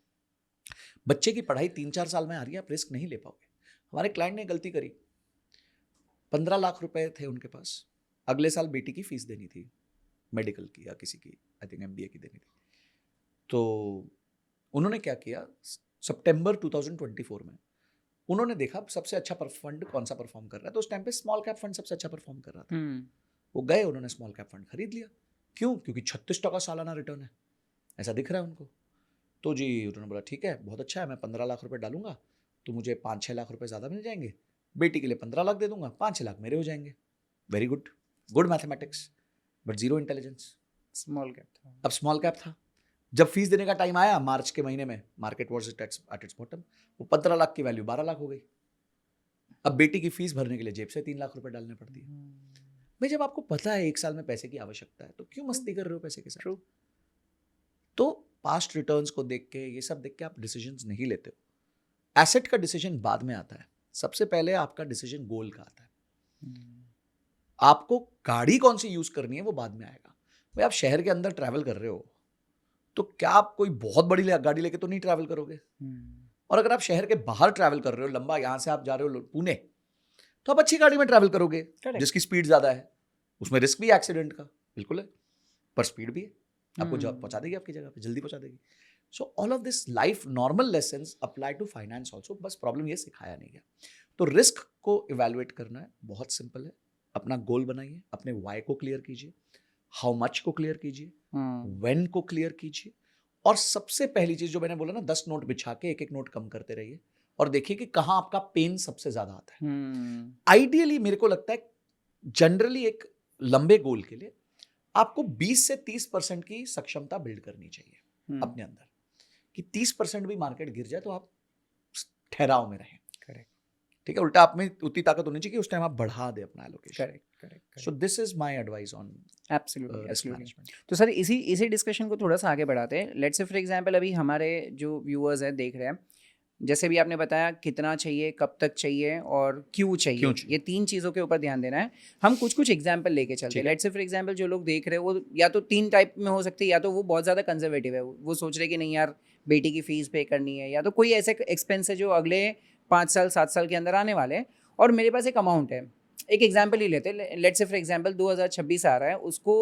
बच्चे की पढ़ाई 3-4 साल में आ रही है, आप रिस्क नहीं ले पाओगे। हमारे क्लाइंट ने गलती करी, 15 लाख रुपए थे उनके पास, अगले साल बेटी की फीस देनी थी, मेडिकल की या किसी की, आई थिंक MBA की देनी थी। तो उन्होंने क्या किया, सितंबर 2024 में उन्होंने देखा सबसे अच्छा फंड कौन सा परफॉर्म कर रहा है, तो उस टाइम पे स्मॉल कैप फंड सबसे अच्छा परफॉर्म कर रहा था। वो गए, उन्होंने स्मॉल कैप फंड खरीद लिया। क्यों? क्योंकि 36% सालाना रिटर्न है, ऐसा दिख रहा है उनको। तो जी उन्होंने बोला ठीक है, बहुत अच्छा है, मैं 15 लाख रुपए डालूंगा तो मुझे 5-6 लाख रुपए ज़्यादा मिल जाएंगे, बेटी के लिए 15 लाख दे दूंगा, 5-6 लाख मेरे हो जाएंगे। Very good, good mathematics, but zero intelligence. Small cap था, अब स्मॉल कैप था। जब फीस देने का टाइम आया मार्च के महीने में, market was at its bottom, वो 15 लाख की वैल्यू 12 लाख हो गई। अब बेटी की फीस भरने के लिए जेब से 3 लाख रुपए डालने पड़ती है। भाई जब आपको पता है 1 साल में पैसे की आवश्यकता है तो क्यों मस्ती कर रहे हो पैसे के साथ? तो पास्ट रिटर्न्स को देख के, ये सब देख के आप डिसीजंस नहीं लेते हो। एसेट का डिसीजन बाद में आता है, सबसे पहले आपका डिसीजन गोल का आता है। आपको गाड़ी कौन सी यूज करनी है वो बाद में आएगा। भाई आप शहर के अंदर ट्रैवल कर रहे हो तो क्या आप कोई बहुत बड़ी गाड़ी लेके तो नहीं ट्रैवल करोगे। और अगर आप शहर के बाहर ट्रैवल कर रहे हो, लंबा, यहां से आप जा रहे हो पुणे, तो आप अच्छी गाड़ी में ट्रैवल करोगे जिसकी स्पीड ज्यादा है, उसमें रिस्क भी एक्सीडेंट का बिल्कुल है, पर स्पीड भी है, आपको पहुंचा देगी आपकी जगह पे, जल्दी पहुंचा देगी। So all of this life normal lessons apply to finance also, बस प्रॉब्लम ये सिखाया नहीं गया। तो रिस्क को इवेलुएट करना है, बहुत सिंपल है। अपना गोल बनाइए, अपने वाई को क्लियर कीजिए, हाउ मच को क्लियर कीजिए, व्हेन को क्लियर कीजिए, और सबसे पहली चीज जो मैंने बोला ना, 10 नोट बिछा के एक नोट कम करते रहिए और देखिए कि कहां आपका पेन सबसे ज्यादा आता है। आइडियली मेरे को लगता है जनरली एक लंबे गोल के लिए आपको 20 से 30% की सक्षमता बिल्ड करनी चाहिए अपने अंदर, कि 30% भी मार्केट गिर जाए तो आप ठहराव में रहें। ठीक है, उल्टा आप में उतनी ताकत होनी चाहिए कि उस टाइम आप बढ़ा दे अपना allocation. Correct. So this is my advice on absolutely. तो सर इसी डिस्कशन को थोड़ा सा आगे बढ़ाते हैं। लेट्स से फॉर एग्जांपल अभी हमारे जो व्यूअर्स हैं देख रहे हैं, जैसे भी आपने बताया कितना चाहिए, कब तक चाहिए और क्यों चाहिए, ये 3 चीज़ों के ऊपर ध्यान देना है। हम कुछ एग्जाम्पल लेके चलते हैं। लेट्स से फॉर एग्जाम्पल जो लोग देख रहे हैं वो या तो 3 टाइप में हो सकते हैं, या तो वो बहुत ज़्यादा कंजर्वेटिव है, वो सोच रहे कि नहीं यार बेटी की फीस पे करनी है, या तो कोई ऐसे एक्सपेंस है जो अगले 5 साल 7 साल के अंदर आने वाले हैं और मेरे पास एक अमाउंट है। एक एग्जाम्पल ही लेते हैं, लेट्स से फॉर एग्जाम्पल 2026 आ रहा है, उसको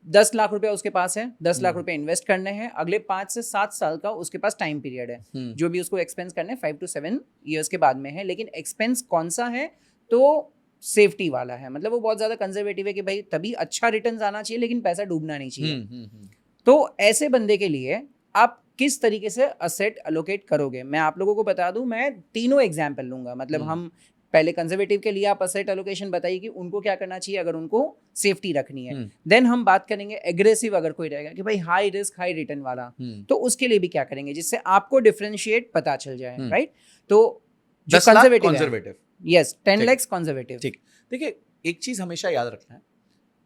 10 लाख रुपया उसके पास है, 10 लाख रुपए इन्वेस्ट करने हैं, अगले 5 से 7 साल का उसके पास टाइम पीरियड है, जो भी उसको एक्सपेंस करने 5 to 7 ईयर्स के बाद में है। लेकिन एक्सपेंस कौन सा है? तो सेफ्टी वाला है, मतलब वो बहुत ज़्यादा कंजर्वेटिव है कि भाई तभी अच्छा रिटर्न आना चाहिए लेकिन पैसा डूबना नहीं चाहिए। तो ऐसे बंदे के लिए आप किस तरीके से असेट अलोकेट करोगे? मैं आप लोगों को बता दूं, मैं तीनों एग्जाम्पल लूंगा। मतलब हम पहले कंजर्वेटिव के लिए आप असेट एलोकेशन बताइए कि उनको क्या करना चाहिए अगर उनको सेफ्टी रखनी है। देन हम बात करेंगे एग्रेसिव अगर कोई रहेगा कि भाई हाई रिस्क हाई रिटर्न वाला, तो उसके लिए भी क्या करेंगे जिससे आपको डिफरेंशिएट पता चल जाए, राइट? तो जो कंजर्वेटिव, यस 10 लाख कंजर्वेटिव। ठीक, देखिए एक चीज हमेशा याद रखना है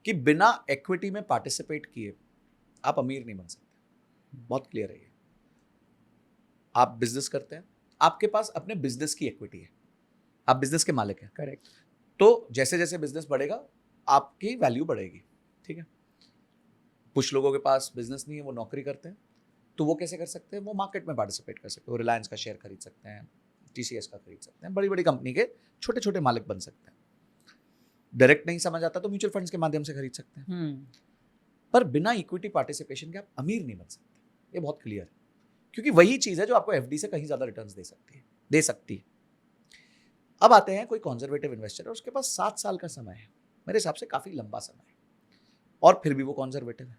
कि बिना इक्विटी में पार्टिसिपेट किए आप अमीर नहीं बन सकते। बहुत क्लियर है ये। आप बिजनेस करते हैं, आपके पास अपने बिजनेस की इक्विटी है, आप बिजनेस के मालिक हैं। करेक्ट। तो जैसे जैसे बिजनेस बढ़ेगा आपकी वैल्यू बढ़ेगी। ठीक है, कुछ लोगों के पास बिजनेस नहीं है, वो नौकरी करते हैं, तो वो कैसे कर सकते हैं? वो मार्केट में पार्टिसिपेट कर सकते हैं, वो रिलायंस का शेयर खरीद सकते हैं, TCS का खरीद सकते हैं, बड़ी बड़ी कंपनी के छोटे छोटे मालिक बन सकते हैं। डायरेक्ट नहीं समझ आता तो म्यूचुअल फंड्स के माध्यम से खरीद सकते हैं। पर बिना इक्विटी पार्टिसिपेशन के आप अमीर नहीं बन सकते, ये बहुत क्लियर है। क्योंकि वही चीज है जो आपको एफडी से कहीं ज्यादा रिटर्न्स दे सकती है। अब आते हैं कोई कंजर्वेटिव इन्वेस्टर है, उसके पास 7 साल का समय है, मेरे हिसाब से काफी लंबा समय है, और फिर भी वो कंजर्वेटिव है।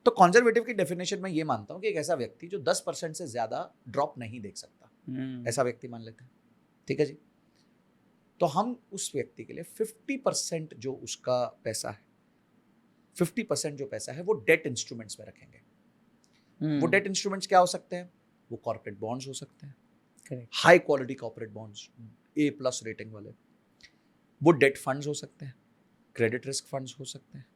तो कंजर्वेटिव की डेफिनेशन में ये मानता हूं कि एक ऐसा व्यक्ति जो 10% से ज्यादा ड्रॉप नहीं देख सकता, ऐसा व्यक्ति मान लेते हैं, ठीक है जी। तो हम उस व्यक्ति के लिए 50% जो उसका पैसा है, 50% जो पैसा है वो डेट इंस्ट्रूमेंट्स में रखेंगे। वो डेट इंस्ट्रूमेंट्स क्या हो सकते हैं? वो कॉर्पोरेट बॉन्ड्स हो सकते हैं, high quality corporate bonds, A+ rating वाले। वो डेट फंड्स हो सकते हैं, क्रेडिट रिस्क फंड्स हो सकते हैं,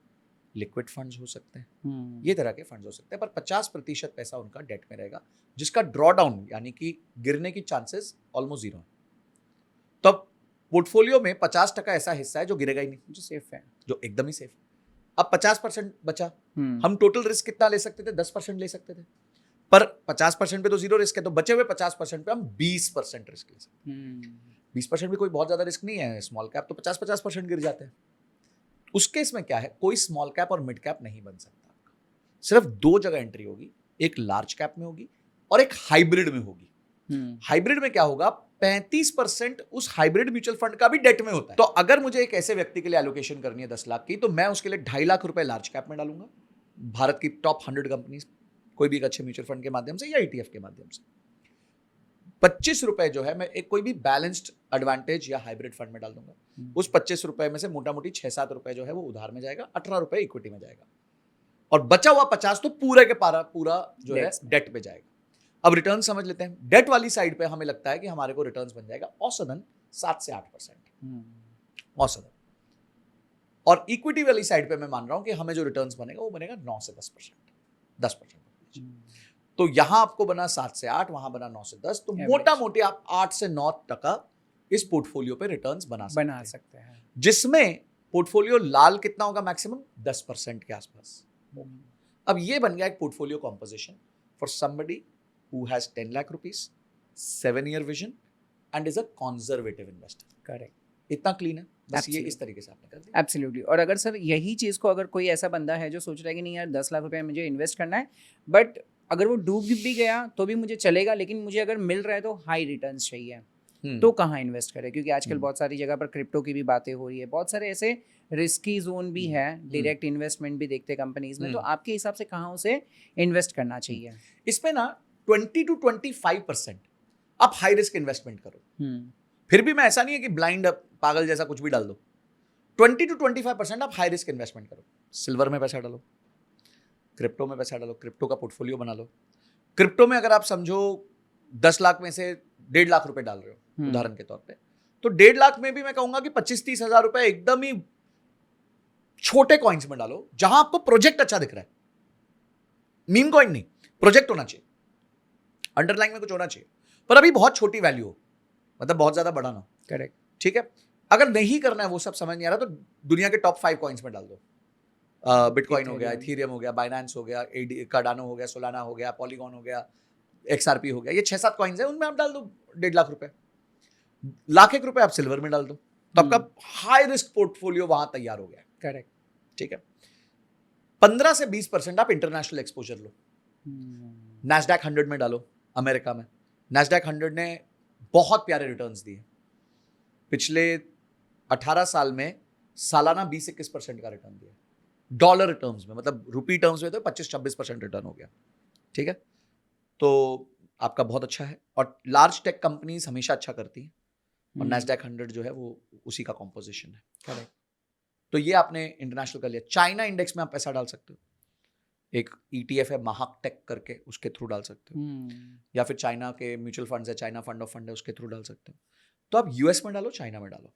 लिक्विड फंड्स हो सकते हैं, ये तरह के फंड्स हो सकते हैं। पर 50% पैसा उनका डेट में रहेगा, जिसका ड्रॉ डाउन यानी कि गिरने की चांसेस ऑलमोस्ट 0 है। तो पोर्टफोलियो में 50% ऐसा हिस्सा है जो गिरेगा ही नहीं, जो सेफ है, जो एकदम ही सेफ। अब 50% बचा, हम टोटल रिस्क कितना ले सकते थे? 10% ले सकते थे, पर 50% पे तो 0 रिस्क है, तो बचे हुए 50% पे हम 20% रिस्क ले सकते हैं। 20% भी कोई बहुत ज्यादा रिस्क नहीं है, स्मॉल कैप तो 50% गिर जाते हैं। उस केस में क्या है, कोई स्मॉल कैप और मिड कैप नहीं बन सकता आपका, सिर्फ 2 जगह एंट्री होगी, एक लार्ज कैप में होगी और एक हाइब्रिड में होगी। हाइब्रिड में क्या होगा, 35% उस हाइब्रिड म्यूचुअल फंड का भी डेट में होता है। तो अगर मुझे एक ऐसे व्यक्ति के लिए एलोकेशन करनी है 10 लाख की, तो मैं उसके लिए 2.5 लाख रुपए लार्ज कैप में डालूंगा, भारत की टॉप 100 कंपनीज, कोई भी एक अच्छे म्यूचुअल फंड के माध्यम से या ETF के माध्यम से। 25 रुपए जो है मैं एक कोई भी बैलेंस्ड एडवांटेज या हाइब्रिड फंड में डाल दूंगा। उस 25 रुपए में से मोटा मोटी 6-7 रुपए जो है वो उधार में जाएगा, 18 रुपए इक्विटी में जाएगा, और बचा हुआ 50 तो पूरे के पूरा जो है डेट पे जाएगा। अब रिटर्न समझ लेते हैं। डेट वाली साइड पे हमें लगता है कि हमारे को रिटर्न्स बन जाएगा औसतन 7 से 8% औसतन, और इक्विटी वाली साइड पे मैं मान रहा हूं कि हमें जो रिटर्न्स बनेगा वो बनेगा 9 से 10%। तो यहां आपको बना 7 से 8, वहां बना 9 से 10, तो मोटा मोटी आप 8 से 9% इस पोर्टफोलियो पे रिटर्न्स बना सकते हैं, जिसमें पोर्टफोलियो लाल कितना होगा? मैक्सिमम 10% के आसपास। अब ये बन गया एक portfolio composition for somebody who has 10 lakh rupees, 7-year vision and is a conservative investor. Correct, इतना क्लीन है, बस ये इस तरीके से आपने कर दिया। एब्सोल्युटली। और अगर सर यही चीज़ को अगर कोई ऐसा बंदा है जो सोच रहा है कि नहीं यार 10 लाख रुपए मुझे इन्वेस्ट करना है, बट अगर वो डूब भी गया तो भी मुझे चलेगा, लेकिन मुझे अगर मिल रहा है तो हाई रिटर्न्स चाहिए, तो कहाँ इन्वेस्ट करें? क्योंकि आजकल बहुत सारी जगह पर क्रिप्टो की भी बातें हो रही है, बहुत सारे ऐसे रिस्की जोन भी है, डायरेक्ट इन्वेस्टमेंट भी देखते कंपनीज में, तो आपके हिसाब से कहाँ उसे इन्वेस्ट करना चाहिए? इसमें ना 20 to 25% आप हाई रिस्क इन्वेस्टमेंट करो। फिर भी मैं ऐसा नहीं है कि ब्लाइंड पागल जैसा कुछ भी डाल दो। 20 to 25% आप हाई रिस्क इन्वेस्टमेंट करो। सिल्वर में पैसा डालो, क्रिप्टो में पैसा डालो, क्रिप्टो का पोर्टफोलियो बना लो। क्रिप्टो में अगर आप समझो 10 लाख में से 1.5 लाख रुपए डाल रहे हो उदाहरण के तौर पे, तो 1.5 लाख में भी मैं कहूंगा कि 25-30 हजार रुपए एकदम ही छोटे कॉइन्स में डालो, जहां आपको प्रोजेक्ट अच्छा दिख रहा है। मीम कॉइन नहीं, प्रोजेक्ट होना चाहिए, अंडरलाइन में कुछ होना चाहिए, पर अभी बहुत छोटी वैल्यू हो, मतलब बहुत ज्यादा बड़ा ना। करेक्ट, ठीक है। अगर नहीं करना है, वो सब समझ नहीं आ रहा, तो दुनिया के टॉप 5 कॉइन्स में डाल दो। बिटकॉइन हो गया, इथेरियम हो गया, बाइनेंस हो गया, कार्डानो हो गया, सोलाना हो गया, पॉलीगॉन हो गया, XRP हो गया, ये 6-7 कॉइन्स है, उनमें आप डाल दो 1.5 लाख रुपए। 1 लाख रुपए आप सिल्वर में डाल दो, तो आपका हाई रिस्क पोर्टफोलियो वहां तैयार हो गया। करेक्ट, ठीक है। 15 से 20% आप इंटरनेशनल एक्सपोजर लो। नैस्डैक 100 में डालो, अमेरिका में। नैस्डैक 100 ने बहुत प्यारे रिटर्न्स दिए पिछले 18 साल में, सालाना 20-21% का रिटर्न दिया डॉलर टर्म्स में, मतलब रुपी टर्म्स में तो 25-26% रिटर्न हो गया। ठीक है, तो आपका बहुत अच्छा है, और लार्ज टेक कंपनीज हमेशा अच्छा करती हैं, और नैस्डैक 100 जो है वो उसी का कॉम्पोजिशन है। करेक्ट, तो ये आपने इंटरनेशनल कर लिया। चाइना इंडेक्स में आप पैसा डाल सकते हो, एक ETF है महाक टेक करके, उसके थ्रू डाल सकते हो, या फिर चाइना के म्यूचुअल फंड्स है, चाइना फंड ऑफ फंड है, उसके थ्रू डाल सकते हो। तो आप US में डालो, चाइना में डालो,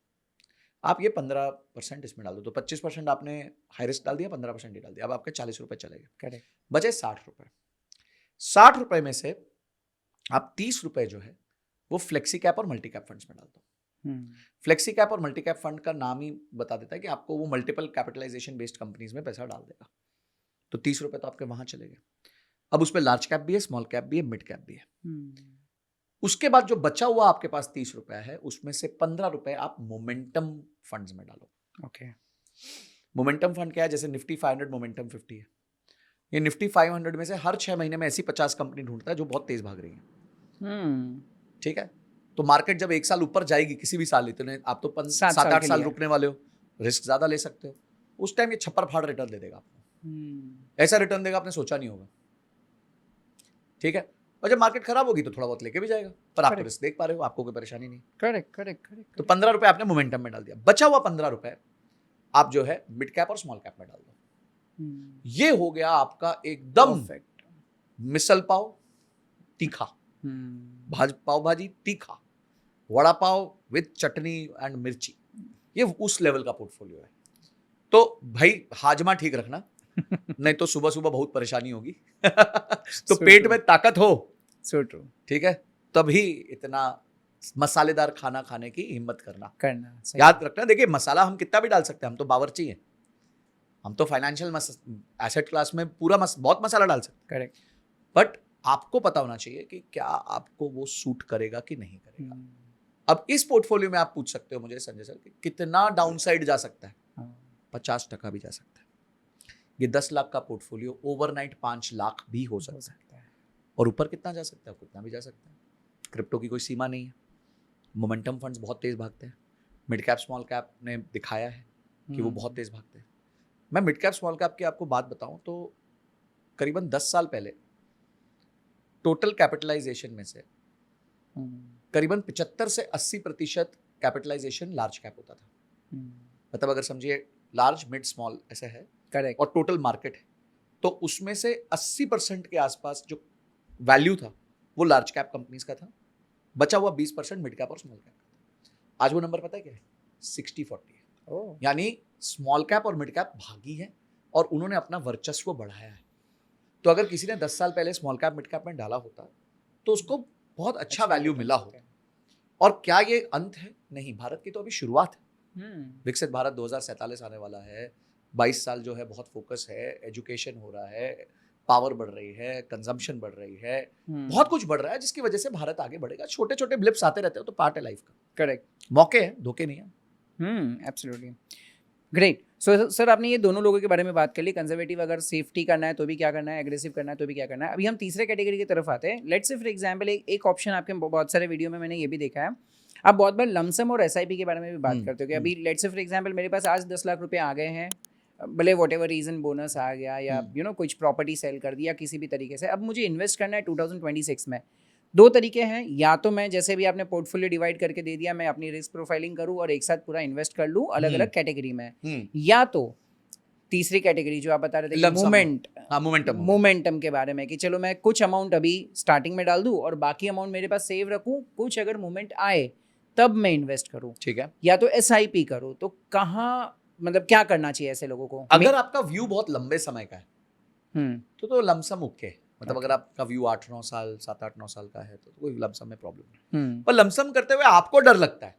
आप ये 15% इसमें डाल दो, तो 25% आपने हाई रिस्क डाल दिया, 15% ही डाल दिया, अब आपके 40 रुपए चले गए। करेक्ट, बचे 60 रुपए। 60 रुपए में से आप 30 रुपए जो है वो फ्लेक्सी कैप और मल्टी कैप फंड्स में डाल दो। फ्लेक्सी कैप और मल्टी कैप फंड का नाम ही बता देता है कि आपको वो मल्टीपल कैपिटलाइजेशन बेस्ड कंपनीज में पैसा डाल देगा, तो 30 रुपए तो आपके वहां चले गए। अब उसमें लार्ज कैप भी है, स्मॉल कैप भी है, मिड कैप भी है। उसके बाद जो बचा हुआ आपके पास 30 रुपए है, उसमें से 15 रुपए आप मोमेंटम फंड्स में डालो। ओके, मोमेंटम फंड क्या है? जैसे निफ्टी 500 मोमेंटम 50 है, ये निफ्टी 500 में से हर 6 महीने में ऐसी 50 कंपनी ढूंढता है जो बहुत तेज भाग रही है। ठीक है, तो मार्केट जब 1 साल ऊपर जाएगी किसी भी साल, इतने आप तो 7-8 साल रुकने वाले हो, रिस्क ज्यादा ले सकते हो, उस टाइम ये छप्पर फाड़ रिटर्न दे देगा आपको। ऐसा रिटर्न देगा आपने सोचा नहीं होगा। ठीक है, और जब मार्केट खराब होगी तो थोड़ा बहुत लेके भी जाएगा, पर आप तो रिस्क देख पा रहे हो, आपको कोई परेशानी नहीं। करेक्ट। तो 15 रुपए आपने मोमेंटम में डाल दिया, बचा हुआ 15 रुपए आप जो है मिड कैप और स्मॉल कैप में डाल दो। ये हो गया आपका एकदम मिसल पाव तीखा, पाव भाजी तीखा, vada pav with chutney and मिर्ची, ये उस लेवल का पोर्टफोलियो है। तो भाई हाजमा ठीक रखना, नहीं तो सुबह सुबह बहुत परेशानी होगी। तो पेट में ताकत हो, सो ट्रू, ठीक है, तभी इतना मसालेदार खाना खाने की हिम्मत करना। याद रखना, देखिए मसाला हम कितना भी डाल सकते हैं, हम तो बावर्ची हैं, हम तो फाइनेंशियल एसेट क्लास में पूरा बहुत मसाला डाल सकते हैं। करेक्ट, बट आपको पता होना चाहिए कि क्या आपको वो सूट करेगा कि नहीं करेगा। अब इस पोर्टफोलियो में आप पूछ सकते हो मुझे, संजय सर, कि कितना डाउनसाइड जा सकता है? 50% भी जा सकता है। ये 10 लाख का पोर्टफोलियो ओवरनाइट 5 लाख भी हो सकता है। और ऊपर कितना जा सकता है? कितना भी जा सकता है। क्रिप्टो की कोई सीमा नहीं है। मोमेंटम फंड्स बहुत तेज भागते हैं। मिड कैप स्मॉल कैप ने दिखाया है कि वो बहुत तेज भागते हैं। मैं मिड कैप स्मॉल कैप की आपको बात बताऊं तो करीबन 10 साल पहले टोटल कैपिटलाइजेशन में से करीबन 75 से 80% कैपिटलाइजेशन लार्ज कैप होता था। मतलब अगर समझिए लार्ज मिड स्मॉल ऐसे है, करेक्ट, और टोटल मार्केट है, तो उसमें से 80% के आसपास जो वैल्यू था वो लार्ज कैप कंपनीज का था। बचा हुआ 20% मिड कैप और स्मॉल कैप का था। आज वो नंबर पता है क्या है? 60-40 है। यानी स्मॉल कैप और मिड कैप भागी है और उन्होंने अपना वर्चस्व बढ़ाया है। तो अगर किसी ने 10 साल पहले स्मॉल कैप मिड कैप में डाला होता तो उसको बहुत अच्छा वैल्यू मिला होता। और क्या ये अंत है? नहीं, भारत की तो अभी शुरुआत है। विकसित भारत 2047 आने वाला है। 22 साल जो है बहुत फोकस है, एजुकेशन हो रहा है, पावर बढ़ रही है, कंजम्पशन बढ़ रही है, बहुत कुछ बढ़ रहा है जिसकी वजह से भारत आगे बढ़ेगा। छोटे छोटे ब्लिप्स आते रहते हैं तो पार्ट है लाइफ का। करेक्ट, मौके हैं, धोखे नहीं है। Absolutely great. सो सर, आपने ये दोनों लोगों के बारे में बात कर ली। कंजर्वेटिव अगर सेफ्टी करना है तो भी क्या करना है, एग्रेसिव करना है तो भी क्या करना है। अभी हम तीसरे कैटेगरी की तरफ आते हैं। लेट्स से फॉर एग्जांपल एक ऑप्शन आपके बहुत सारे वीडियो में मैंने ये भी देखा है, आप बहुत बार लमसम और एसआईपी के बारे में भी बात करते हो कि अभी लेट्स से फॉर एग्जांपल मेरे पास आज 10 लाख रुपए आ गए हैं, भले वॉट एवर रीजन बोनस आ गया या कुछ प्रॉपर्टी सेल कर दिया किसी भी तरीके से, अब मुझे इन्वेस्ट करना है 2026 में। दो तरीके हैं, या तो मैं जैसे भी आपने पोर्टफोलियो डिवाइड करके दे दिया, मैं अपनी रिस्क प्रोफाइलिंग करूं और एक साथ पूरा इन्वेस्ट कर लूं अलग अलग कैटेगरी में, या तो तीसरी कैटेगरी जो आप बता रहे थे मोमेंटम के बारे में, कि चलो मैं कुछ अमाउंट अभी स्टार्टिंग में डाल दूं और बाकी अमाउंट मेरे पास सेव रखूं, कुछ अगर मोमेंट आए तब मैं इन्वेस्ट करूं। ठीक है, या तो एसआईपी करूं। तो कहाँ, मतलब क्या करना चाहिए ऐसे लोगों को? अगर आपका व्यू बहुत लंबे समय का है तो लमसम ओके। मतलब अगर आपका व्यू 8-9 साल 7-8-9 साल का है तो कोई लमसम में प्रॉब्लम नहीं। पर लमसम करते हुए आपको डर लगता है,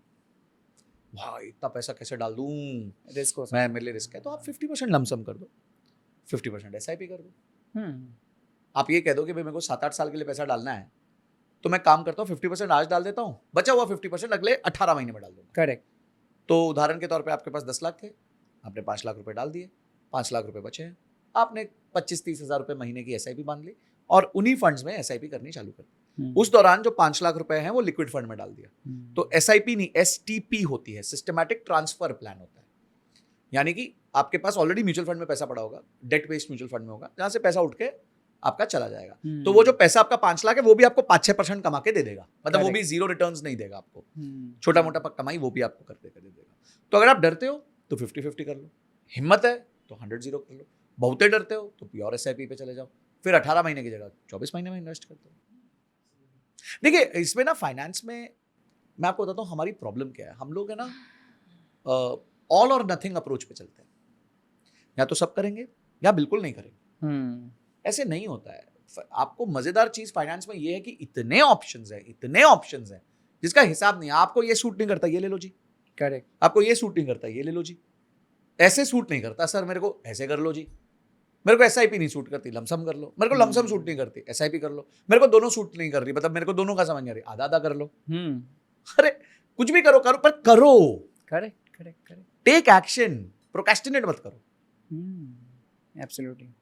भाई इतना पैसा कैसे डाल दूं, रिस्क हो, मेरे लिए रिस्क है, तो आप 50% लमसम कर दो, 50% एसआईपी कर दो। आप ये कह दो कि भाई मेरे को 7-8 साल के लिए पैसा डालना है, तो मैं काम करता हूँ 50% आज डाल देता हूँ, बचा हुआ 50% अगले 18 महीने में डाल दूंगा। करेक्ट। तो उदाहरण के तौर पे आपके पास 10 लाख थे, आपने 5 लाख रुपए डाल दिए, 5 लाख रुपए बचे हैं, आपने 25-30 हज़ार रुपए महीने की एसआईपी बांध ली और उन्हीं फंड्स में एसआईपी करनी चालू कर दी। उस दौरान जो 5 लाख रुपए हैं वो लिक्विड फंड में डाल दिया। तो एसआईपी नहीं, एसटीपी होती है, सिस्टमैटिक ट्रांसफर प्लान होता है। यानी कि आपके पास ऑलरेडी म्यूचुअल फंड में पैसा पड़ा होगा, डेट बेस्ड म्यूचुअल फंड में होगा, जहां से पैसा उठ के आपका चला जाएगा। तो वो जो पैसा आपका 5 लाख है वो भी आपको 5-6% कमा के दे देगा। मतलब वो भी 0 रिटर्न्स नहीं देगा आपको, छोटा मोटा कमाई वो भी आपको करते दे देगा। तो अगर आप डरते हो तो 50-50 कर लो, हिम्मत है तो 100-0 कर लो, बहुते डरते हो तो प्योर एसआईपी पे चले जाओ, फिर 18 महीने की जगह 24 महीने में इन्वेस्ट करते हो। देखिए इसमें ना फाइनेंस में मैं आपको बताता हूँ हमारी प्रॉब्लम क्या है। हम लोग है ना ऑल और नथिंग अप्रोच पे चलते हैं, या तो सब करेंगे या बिल्कुल नहीं करेंगे। ऐसे नहीं होता है। आपको मजेदार चीज फाइनेंस में ये है कि इतने ऑप्शंस हैं जिसका हिसाब नहीं है। आपको ये सूट नहीं करता, ये ले लो जी। करेक्ट। आपको ये सूट नहीं करता, ये ले लो जी। ऐसे सूट नहीं करता सर मेरे को, ऐसे कर लो जी। मेरे को एसआईपी नहीं सूट करती, लमसम कर लो। मेरे को लमसम सूट नहीं करती, एसआईपी कर लो। मेरे को दोनों सूट नहीं कर रही, मतलब मेरे को दोनों का समझ नहीं आ रही, आधा आधा कर लो। अरे कुछ भी करो पर करो। करेक्ट। टेक एक्शन, प्रोक्रेस्टिनेट मत करो। एब्सोल्युटली।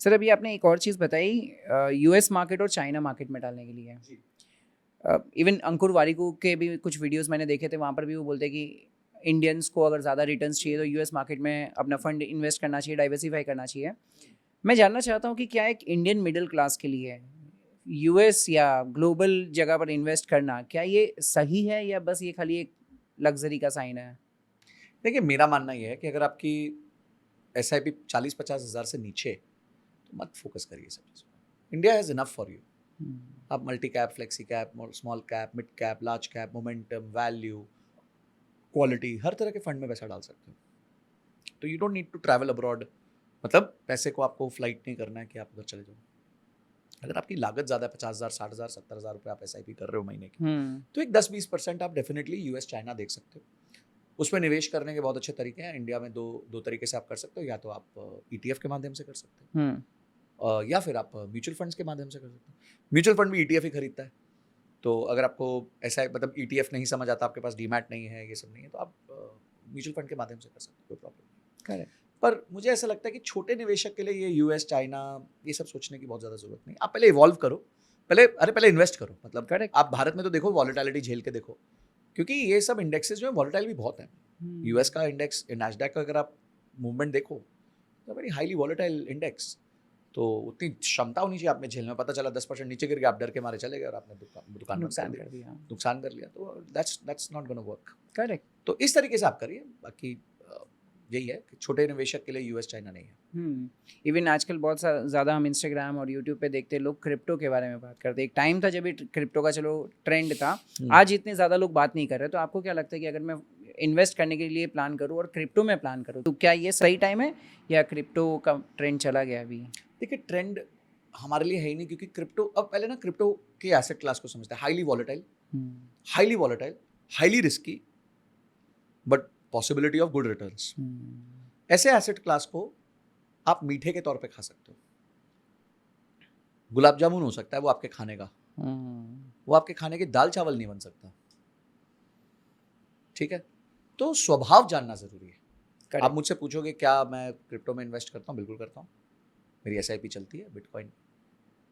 सर अभी आपने एक और चीज़ बताई यूएस मार्केट और चाइना मार्केट में डालने के लिए। इवन अंकुर वारिकू के भी कुछ वीडियोस मैंने देखे थे, वहाँ पर भी वो बोलते हैं कि इंडियंस को अगर ज़्यादा रिटर्न्स चाहिए तो यूएस मार्केट में अपना फंड इन्वेस्ट करना चाहिए, डाइवर्सिफाई करना चाहिए। मैं जानना चाहता हूँ कि क्या एक इंडियन मिडिल क्लास के लिए यूएस या ग्लोबल जगह पर इन्वेस्ट करना क्या ये सही है या बस ये खाली एक लग्जरी का साइन है? देखिए, मेरा मानना ये है कि अगर आपकी SIP 40-50 हज़ार से नीचे तो मत फोकस करिए सब चीज़। India has enough for you. आप multi cap, flexi cap, small cap, mid cap, large cap, momentum, value, quality, हर तरह के फंड में पैसा डाल सकते हो। तो you don't need to travel abroad. मतलब पैसे को आपको फ्लाइट नहीं करना है कि आप उधर चले जाओ। अगर आपकी लागत ज़्यादा है, 50,000, 60,000, 70,000 रुपये आप SIP कर रहे हो महीने की, तो एक 10-20% आप डेफिनेटली US चाइना देख सकते हो। उसमें निवेश करने के बहुत अच्छे तरीके हैं। इंडिया में दो तरीके से आप कर सकते हो। या तो आप ETF के माध्यम से कर सकते हो, या फिर आप म्यूचुअल फंड्स के माध्यम से कर सकते हो। म्यूचुअल फंड भी ETF ही खरीदता है। तो अगर आपको ऐसा मतलब ETF नहीं समझ आता, आपके पास डीमैट नहीं है, ये सब नहीं है, तो आप म्यूचुअल फंड के माध्यम से कर सकते हो, कोई प्रॉब्लम नहीं। करेक्ट। पर मुझे ऐसा लगता है कि छोटे निवेशक के लिए ये US चाइना ये सब सोचने की बहुत ज़्यादा जरूरत नहीं। आप पहले इवॉल्व करो, पहले इन्वेस्ट करो। मतलब Correct. आप भारत में तो देखो, वॉलेटिलिटी झेल के देखो, क्योंकि ये सब इंडेक्सेस जो है वॉलेटाइल भी बहुत हैं। US का इंडेक्स, नैस्डैक का अगर आप मूवमेंट देखो तो वेरी हाईली वॉलेटाइल इंडेक्स। तो उतनी क्षमता होनी चाहिए आप में झेलने में। पता चला 10% नीचे गिर गया, आप डर के मारे चले गए और आपने दुकान नुकसान कर दिया। नुकसान कर लिया। तो that's not gonna work. Correct. तो इस तरीके से आप करिए। बाकी यही है कि छोटे निवेशक के लिए US चाइना नहीं है। इवन आजकल बहुत ज़्यादा हम इंस्टाग्राम और यूट्यूब पे देखते हैं, लोग क्रिप्टो के बारे में बात करते हैं। एक टाइम था जब क्रिप्टो का चलो ट्रेंड था, आज इतने ज़्यादा लोग बात नहीं कर रहे। तो आपको क्या लगता है कि अगर मैं इन्वेस्ट करने के लिए प्लान करूँ और क्रिप्टो में प्लान करूँ तो क्या ये सही टाइम है या क्रिप्टो का ट्रेंड चला गया अभी? देखिए, ट्रेंड हमारे लिए है ही नहीं, क्योंकि क्रिप्टो अब पहले ना क्रिप्टो के एसेट क्लास को समझते हैं। Highly volatile, highly risky, but possibility of good returns. ऐसे एसेट क्लास को आप मीठे के तौर पे खा सकते हो। गुलाब जामुन हो सकता है वो आपके खाने का, वो आपके खाने के दाल चावल नहीं बन सकता। ठीक है, तो स्वभाव जानना जरूरी है। आप मुझसे पूछोगे क्या मैं क्रिप्टो में इन्वेस्ट करता हूँ? बिल्कुल करता हूँ। मेरी SIP चलती है, बिटकॉइन,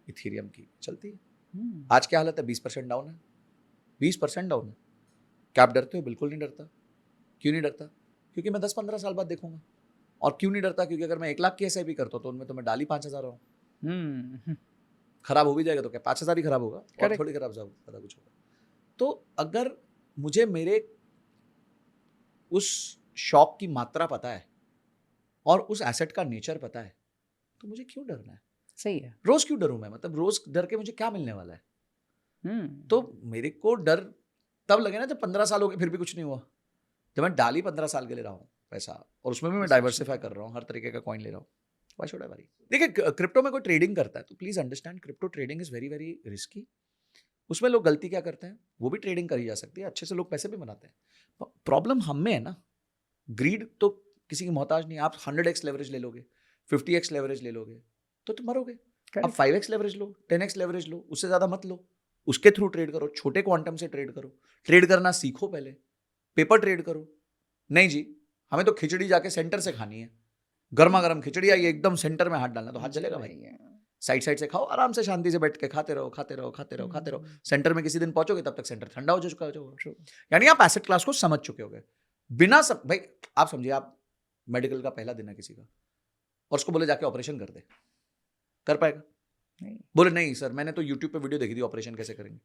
इथेरियम की चलती है। आज क्या हालत है? 20% डाउन है। 20% डाउन है। क्या आप डरते हो? बिल्कुल नहीं डरता। क्यों नहीं डरता? क्योंकि मैं 10-15 साल बाद देखूंगा। और क्यों नहीं डरता? क्योंकि अगर मैं 1 लाख की SIP करता हूँ तो उनमें तो मैं डाल ही 5,000 हूँ। खराब हो भी जाएगा तो क्या 5,000 ही खराब होगा? और थोड़ी खराब ज़्यादा कुछ होगा। तो अगर मुझे मेरे उस शौक की मात्रा पता है और उस एसेट का नेचर पता है, तो मुझे क्यों डरना है? सही है। रोज क्यों डरूं मैं? मतलब रोज डर के मुझे क्या मिलने वाला है? तो मेरे को डर तब लगे ना जब 15 साल हो गए फिर भी कुछ नहीं हुआ। जब मैं डाल ही 15 साल के ले रहा हूँ पैसा, और उसमें भी मैं डाइवर्सिफाई कर रहा हूँ, हर तरीके का कॉइन ले रहा हूँ, व्हाई शुड आई वरी? देखिए, क्रिप्टो में कोई ट्रेडिंग करता है तो please understand, crypto trading is very very risky. उसमें लोग गलती क्या करते हैं, वो भी ट्रेडिंग करी जा सकती है, अच्छे से लोग पैसे भी बनाते हैं। प्रॉब्लम हम में है ना, ग्रीड तो किसी की मोहताज नहीं। आप 100x लेवरेज ले लोगे, 50x लेवरेज ले लोगे तो तुम मरोगे। आप 5x लेवरेज लो, 10x लेवरेज लो, उससे ज़्यादा मत लो। उसके थ्रू ट्रेड करो, छोटे क्वांटम से ट्रेड करो, ट्रेड करना सीखो, पहले पेपर ट्रेड करो। नहीं जी, हमें तो खिचड़ी जाके सेंटर से खानी है, गर्मा गर्म खिचड़ी आई एकदम सेंटर में हाथ डालना, तो हाथ जलेगा भाई। साइड से खाओ, आराम से शांति से बैठ के खाते रहो। सेंटर में किसी दिन पहुंचोगे तब तक सेंटर ठंडा हो चुका होगा। यानी आप एसेट क्लास को समझ चुके होगे। बिना भाई आप समझिए, आप मेडिकल का पहला दिन है किसी का और उसको बोले जाके ऑपरेशन कर दे, कर पाएगा? नहीं। बोले नहीं सर, मैंने तो यूट्यूब पे वीडियो देखी थी ऑपरेशन कैसे करेंगे,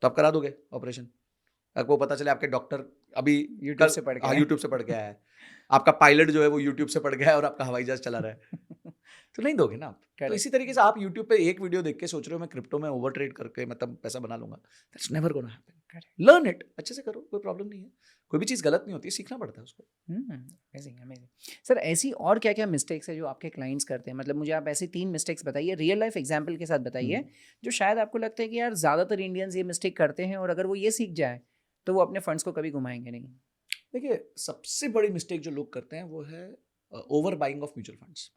तो आप करा दोगे ऑपरेशन? आपको पता चले आपके डॉक्टर अभी यूट्यूब से पढ़ के आया है, आपका पायलट जो है वो यूट्यूब से पढ़ गया है और आपका हवाई जहाज चला रहा है तो नहीं दोगे ना आप। तो इसी तरीके से आप यूट्यूब पे एक वीडियो देख के सोच रहे हो मैं क्रिप्टो में ओवर ट्रेड करके मतलब पैसा बना लूंगा, that's never gonna happen. Learn it, अच्छे से करो, कोई प्रॉब्लम नहीं है। कोई भी चीज़ गलत नहीं होती, सीखना पड़ता है उसको। अमेजिंग। सर ऐसी और क्या क्या मिस्टेक्स है जो आपके क्लाइंट्स करते हैं? मतलब मुझे आप ऐसी 3 मिस्टेक्स बताइए, रियल लाइफ एग्जांपल के साथ बताइए, जो शायद आपको लगता है कि यार ज़्यादातर इंडियंस ये मिस्टेक करते हैं और अगर वो ये सीख जाए तो वो अपने फंड्स को कभी घुमाएंगे नहीं। देखिए, सबसे बड़ी मिस्टेक जो लोग करते हैं वो है over buying of mutual funds.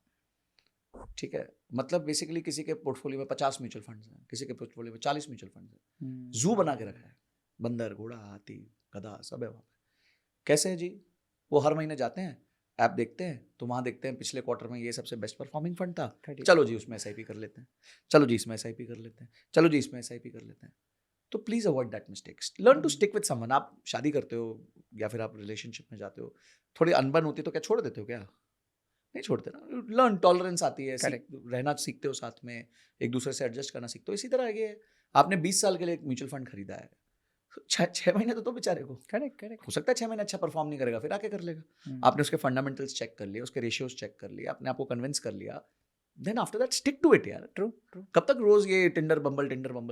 ठीक है, मतलब बेसिकली किसी के पोर्टफोलियो में 50 म्यूचुअल फंड्स हैं, किसी के पोर्टफोलियो में 40 म्यूचुअल फंड्स हैं। जू बना के रखा है, बंदर, घोड़ा, हाथी, गधा सब है वहाँ पे। कैसे है जी? वो हर महीने जाते हैं, ऐप देखते हैं तो वहाँ देखते हैं पिछले क्वार्टर में ये सबसे बेस्ट परफॉर्मिंग फंड था, Correct. चलो जी उसमें SIP कर लेते हैं, चलो जी इसमें SIP कर लेते हैं, चलो जी इसमें SIP कर लेते हैं। तो please avoid that mistakes, learn to stick with someone. आप शादी करते हो या फिर आप रिलेशनशिप में जाते हो, थोड़ी अनबन होती है तो क्या छोड़ देते हो क्या? नहीं छोड़ते ना, लर्न, टॉलरेंस आती है, रहना सीखते हो साथ में, एक दूसरे से एडजस्ट करना सीखते हो। इसी तरह ये आपने 20 साल के लिए एक म्यूचुअल फंड खरीदा है, 6 महीने तो बेचारे को करेक्ट हो सकता है 6 महीने अच्छा परफॉर्म नहीं करेगा, फिर आके कर लेगा। आपने उसके फंडामेंटल्स चेक कर लिए, उसके रेशियोज चेक कर लिए, आपने आपको कन्विंस कर लिया, then after that stick to it यार। ट्रू कब तक रोज ये टिंडर बम्बल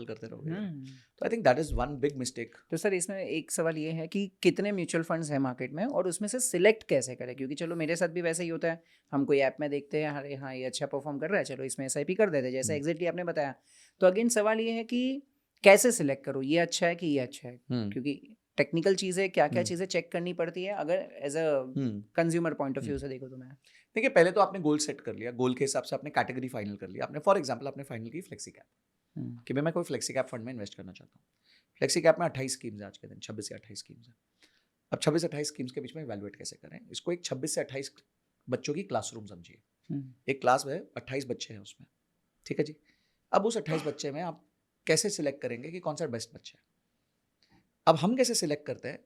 करते रहोगे? तो I think that is one big mistake. तो सर इसमें एक सवाल ये है कि कितने म्यूचुअल फंड्स हैं मार्केट में और उसमें से सिलेक्ट कैसे करें? क्योंकि चलो मेरे साथ भी वैसे ही होता है, हम कोई ऐप में देखते हैं, अरे हाँ ये अच्छा परफॉर्म कर रहा है, चलो इसमें SIP कर देते हैं, जैसे एग्जैक्टली आपने बताया। तो अगेन सवाल ये है कि कैसे सिलेक्ट करो, ये अच्छा है कि ये अच्छा है? क्योंकि टेक्निकल चीज़ें क्या क्या चीज़ें चेक करनी पड़ती है अगर as a consumer point of view से देखो तो मैं देखिए, पहले तो आपने गोल सेट कर लिया, गोल के हिसाब से आपने कैटेगरी फाइनल कर लिया। आपने फॉर एग्जांपल आपने फाइनल की फ्लेक्सी कैप कि मैं कोई फ्लेक्सी कैप फंड में इन्वेस्ट करना चाहता हूँ। फ्लेक्सी कैप में 28 स्कीम्स है आज के दिन, 26 या 28 स्कीम्स है। अब 26 से 28 स्कीम्स के बीच में इवैल्यूएट कैसे करें इसको? एक 26 से 28 बच्चों की क्लासरूम समझिए। एक क्लास में 28 बच्चे हैं उसमें, ठीक है जी। अब उस 28 बच्चे में आप कैसे सिलेक्ट करेंगे कि कौन सा बेस्ट बच्चा है? अब हम कैसे सिलेक्ट करते हैं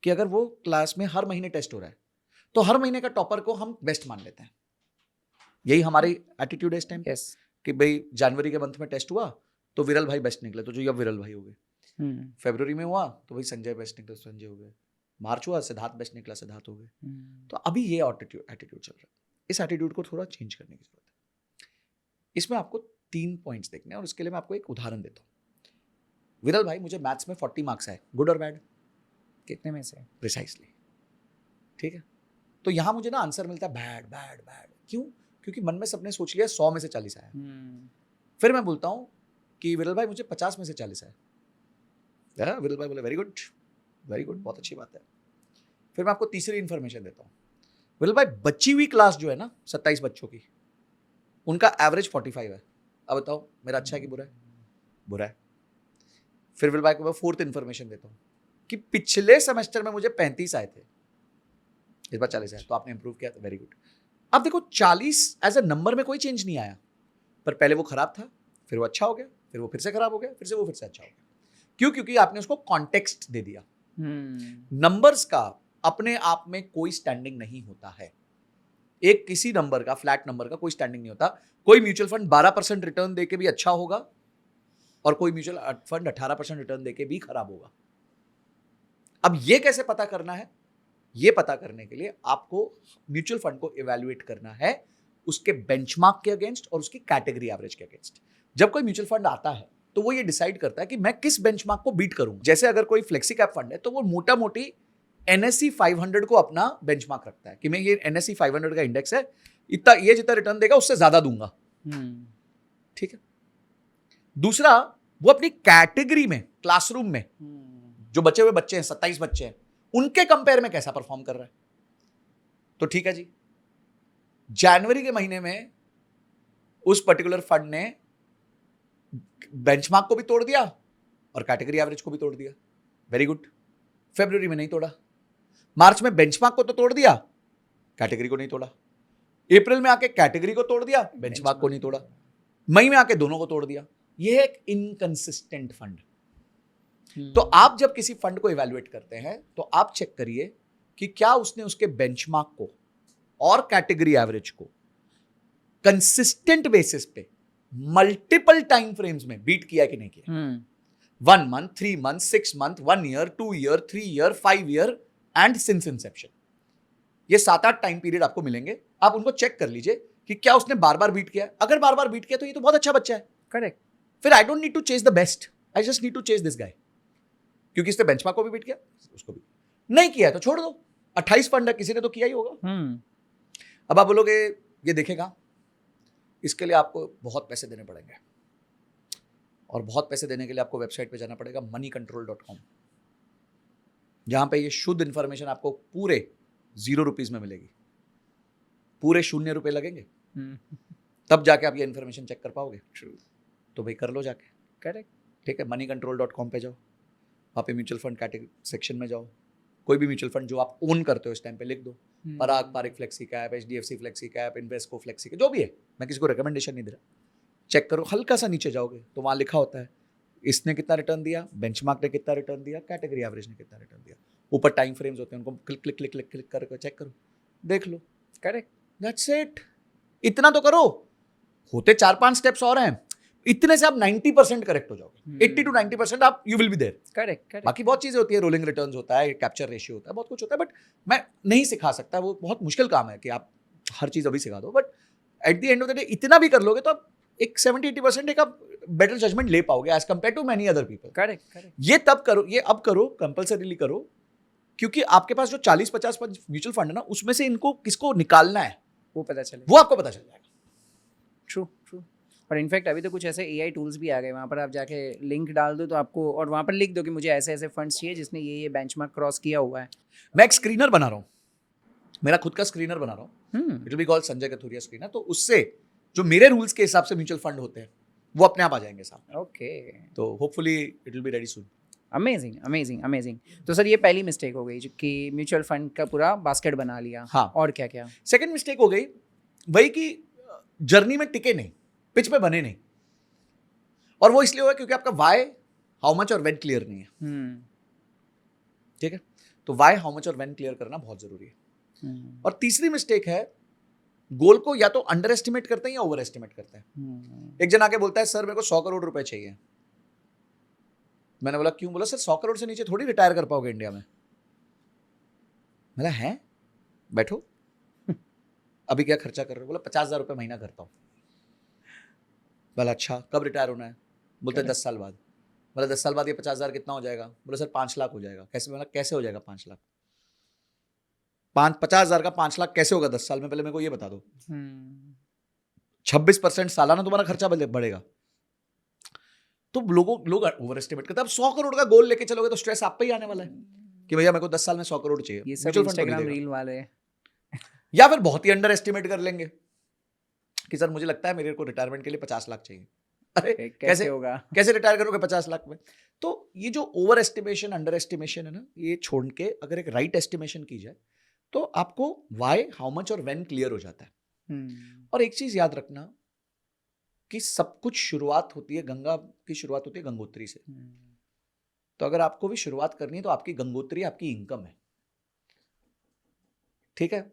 कि अगर वो क्लास में हर महीने टेस्ट हो रहा है तो हर महीने का टॉपर को हम बेस्ट मान लेते हैं। यही हमारी एटीट्यूड है इस टाइम कि भाई जनवरी के मंथ में टेस्ट हुआ तो विरल भाई बेस्ट निकले, तो जो अब विरल भाई हो गए। फरवरी में हुआ तो भाई संजय बेस्ट निकले, संजय हो गए। मार्च हुआ सिद्धार्थ बेस्ट निकला, सिद्धार्थ हो गए। तो अभी ये एटीट्यूड चल रहा है। इस एटीट्यूड को थोड़ा चेंज करने की जरूरत है। इसमें आपको 3 पॉइंट्स देखने हैं और इसके लिए मैं आपको एक उदाहरण देता हूँ। विरल भाई मुझे मैथ्स में 40 मार्क्स आए, गुड और बैड? कितने में से? प्रिसाइसली, ठीक है। तो यहाँ मुझे ना आंसर मिलता है बैड बैड बैड। क्यों? क्योंकि मन में सबने सोच लिया 100 में से 40 आया। फिर मैं बोलता हूँ कि विरल भाई मुझे 50 में से 40 आया। विरल भाई बोले वेरी गुड, बहुत अच्छी बात है। फिर मैं आपको तीसरी इन्फॉर्मेशन देता हूँ। विरल भाई बची हुई क्लास जो है ना 27 बच्चों की, उनका एवरेज 45 है। अब बताओ मेरा अच्छा है कि बुरा है? बुरा है। फिर विरल भाई को मैं फोर्थ इन्फॉर्मेशन देता हूँ कि पिछले सेमेस्टर में मुझे 35 आए थे, इस बार 40 आए, तो आपने इंप्रूव किया, वेरी गुड। अब देखो 40 एज अ नंबर में कोई चेंज नहीं आया, पर पहले वो खराब था, फिर वो अच्छा हो गया, फिर वो फिर से खराब हो गया, फिर से वो फिर से अच्छा हो गया। क्यों? क्योंकि आपने उसको कॉन्टेक्स्ट दे दिया। नंबर्स का अपने आप में कोई स्टैंडिंग नहीं होता है। एक किसी नंबर का, फ्लैट नंबर का कोई स्टैंडिंग नहीं होता। कोई म्यूचुअल फंड 12% रिटर्न देके भी अच्छा होगा और कोई म्यूचुअल फंड 18% रिटर्न देके भी खराब होगा। अब ये कैसे पता करना है? ये पता करने के लिए आपको म्यूचुअल फंड को इवैल्यूएट करना है उसके बेंचमार्क के अगेंस्ट और उसकी कैटेगरी एवरेज के अगेंस्ट। जब कोई म्यूचुअल फंड आता है तो वो ये डिसाइड करता है कि मैं किस बेंचमार्क को बीट करूंगा। जैसे अगर कोई फ्लेक्सी कैप फंड है तो वो मोटा मोटी NSE 500 को अपना बेंचमार्क रखता है कि मैं ये NSE 500 का इंडेक्स है, इतना ये जितना रिटर्न देगा उससे ज्यादा दूंगा, ठीक है। दूसरा, वो अपनी कैटेगरी में, क्लासरूम में जो बचे हुए बच्चे हैं, 27 बच्चे हैं, उनके कंपेयर में कैसा परफॉर्म कर रहा है। तो ठीक है जी, जनवरी के महीने में उस पर्टिकुलर फंड ने बेंचमार्क को भी तोड़ दिया और कैटेगरी एवरेज को भी तोड़ दिया, वेरी गुड। फरवरी में नहीं तोड़ा। मार्च में बेंचमार्क को तो तोड़ दिया, कैटेगरी को नहीं तोड़ा। अप्रैल में आके कैटेगरी को तोड़ दिया, बेंचमार्क को नहीं तोड़ा। मई में आके दोनों को तोड़ दिया। यह है एक इनकंसिस्टेंट फंड। तो आप जब किसी फंड को इवैल्यूएट करते हैं तो आप चेक करिए कि क्या उसने उसके बेंचमार्क को और कैटेगरी एवरेज को कंसिस्टेंट बेसिस पे मल्टीपल टाइम फ्रेम्स में बीट किया कि नहीं किया। 1 month, 3 months, 6 months, 1 year, 2 year, 3 year, 5 year and since Inception. ये 7-8 टाइम पीरियड आपको मिलेंगे, आप उनको चेक कर लीजिए कि क्या उसने बार बार बीट किया। अगर बार बार बीट किया तो ये तो बहुत अच्छा बच्चा है, करेक्ट। फिर I don't need to chase the best, I just need to chase this guy, क्योंकि इसने बेंचमार्क को भी बीट किया, उसको भी नहीं किया तो छोड़ दो। 28 फंड है, किसी ने तो किया ही होगा। अब आप बोलोगे ये देखेगा, इसके लिए आपको बहुत पैसे देने पड़ेंगे और बहुत पैसे देने के लिए आपको वेबसाइट पे जाना पड़ेगा moneycontrol.com, जहां पे ये शुद्ध इंफॉर्मेशन आपको पूरे 0 रुपीज में मिलेगी। पूरे 0 रुपए लगेंगे तब जाके आप ये इंफॉर्मेशन चेक कर पाओगे। तो भाई कर लो जाके, करेक्ट, ठीक है। moneycontrol.com पे जाओ, वहाँ पे म्यूचुअल फंड कैटेगरी सेक्शन में जाओ, कोई भी म्यूचुअल फंड जो आप ओन करते हो इस टाइम पे लिख दो, Parag Parikh flexi cap, HDFC flexi cap, Invesco flexi cap, जो भी है, मैं किसी को रिकमेंडेशन नहीं दे रहा, चेक करो, हल्का सा नीचे जाओगे तो वहाँ लिखा होता है इसने कितना रिटर्न दिया, बेंचमार्क ने कितना रिटर्न दिया, कैटेगरी एवरेज ने कितना रिटर्न दिया, ऊपर टाइम फ्रेम्स होते हैं, उनको click click click click click करके चेक करो, देख लो, करेक्ट, दैट्स इट, इतना तो करो। होते 4-5 स्टेप्स और हैं, इतने से आप 90% करेक्ट हो जाओगे, 80 to 90% आप you will be there. Correct, correct, बाकी बहुत चीजें होती है, रोलिंग रिटर्न्स होता है, कैप्चर रेशियो होता है, बहुत कुछ होता है, बट मैं नहीं सिखा सकता, वो बहुत मुश्किल काम है कि आप हर चीज अभी सिखा दो, but at the end of the day इतना भी कर लोगे तो आप एक 70-80% एक आप बेटर जजमेंट ले पाओगे as compare to many other people. Correct, correct, ये तब करो, ये अब करो, कंपल्सरीली करो, क्योंकि आपके पास जो 40-50 म्यूचुअल फंड है ना, उसमें से इनको किसको निकालना है वो पता चले, वो आपको पता चल जाएगा। True, true. और इनफैक्ट अभी तो कुछ ऐसे AI टूल्स भी आ गए, वहाँ पर आप जाके लिंक डाल दो तो आपको, और वहाँ पर लिख दो कि मुझे ऐसे ऐसे फंड्स चाहिए जिसने ये बेंचमार्क क्रॉस किया हुआ है। मैं एक स्क्रीनर बना रहा हूँ, मेरा खुद का स्क्रीनर बना रहा हूँ, it will be called Sanjay Kathuria screener, तो उससे जो मेरे रूल्स के हिसाब से म्यूचुअल फंड होते हैं वो अपने आप आ जाएंगे सामने। ओके, तो hopefully it will be ready soon. Amazing, amazing, amazing. तो सर ये पहली मिस्टेक हो गई जो कि म्यूचुअल फंड का पूरा बास्केट बना लिया। हाँ। और क्या क्या? सेकंड मिस्टेक हो गई वही कि जर्नी में टिके नहीं, पिच पे बने नहीं, और वो इसलिए हुआ क्योंकि आपका वाई, हाउ मच और व्हेन क्लियर नहीं है। ठीक है, तो वाई, हाउ मच और व्हेन क्लियर करना बहुत जरूरी है। और तीसरी मिस्टेक है, गोल को या तो अंडर एस्टिमेट करते हैं या ओवर एस्टिमेट करते हैं। एक जन आके बोलता है सर मेरे को 100 करोड़ रुपए चाहिए, मैंने बोला क्यों? बोला सर 100 करोड़ से नीचे थोड़ी रिटायर कर पाओगे इंडिया में। मैंने है, बैठो अभी क्या खर्चा कर रहे हो? बोला 50,000 रुपये महीना करता हूँ। बोला अच्छा कब रिटायर होना है? बोलते 10 साल बाद। बोला 10 साल बाद ये 50,000 कितना हो जाएगा? बोला सर 5 लाख हो जाएगा। कैसे? बोला कैसे हो जाएगा 5 लाख? 50,000 का 5 लाख कैसे होगा 10 साल में? पहले मेरे को ये बता दो। 26% सालाना तुम्हारा खर्चा बढ़ेगा। तो लोग ओवर एस्टिमेट करते हैं। अब 100 करोड़ का गोल लेके चलोगे तो स्ट्रेस आप पे ही आने वाला है कि भैया मेरे को 10 साल में 100 करोड़ चाहिए। ये सब इंस्टाग्राम रील वाले, या फिर बहुत ही अंडर एस्टिमेट कर लेंगे कि सर मुझे लगता है मेरे को रिटायरमेंट के लिए 50 लाख चाहिए। अरे कैसे होगा? कैसे रिटायर करोगे 50 लाख में? तो ये जो ओवर एस्टिमेशन, अंडर एस्टिमेशन है ना, ये छोड़ के अगर एक राइट एस्टिमेशन की जाए तो आपको वाई, हाउ मच और व्हेन क्लियर हो जाता है। और एक चीज याद रखना कि सब कुछ शुरुआत होती है, गंगा की शुरुआत होती है गंगोत्री से। तो अगर आपको भी शुरुआत करनी है तो आपकी गंगोत्री आपकी इनकम है। ठीक है,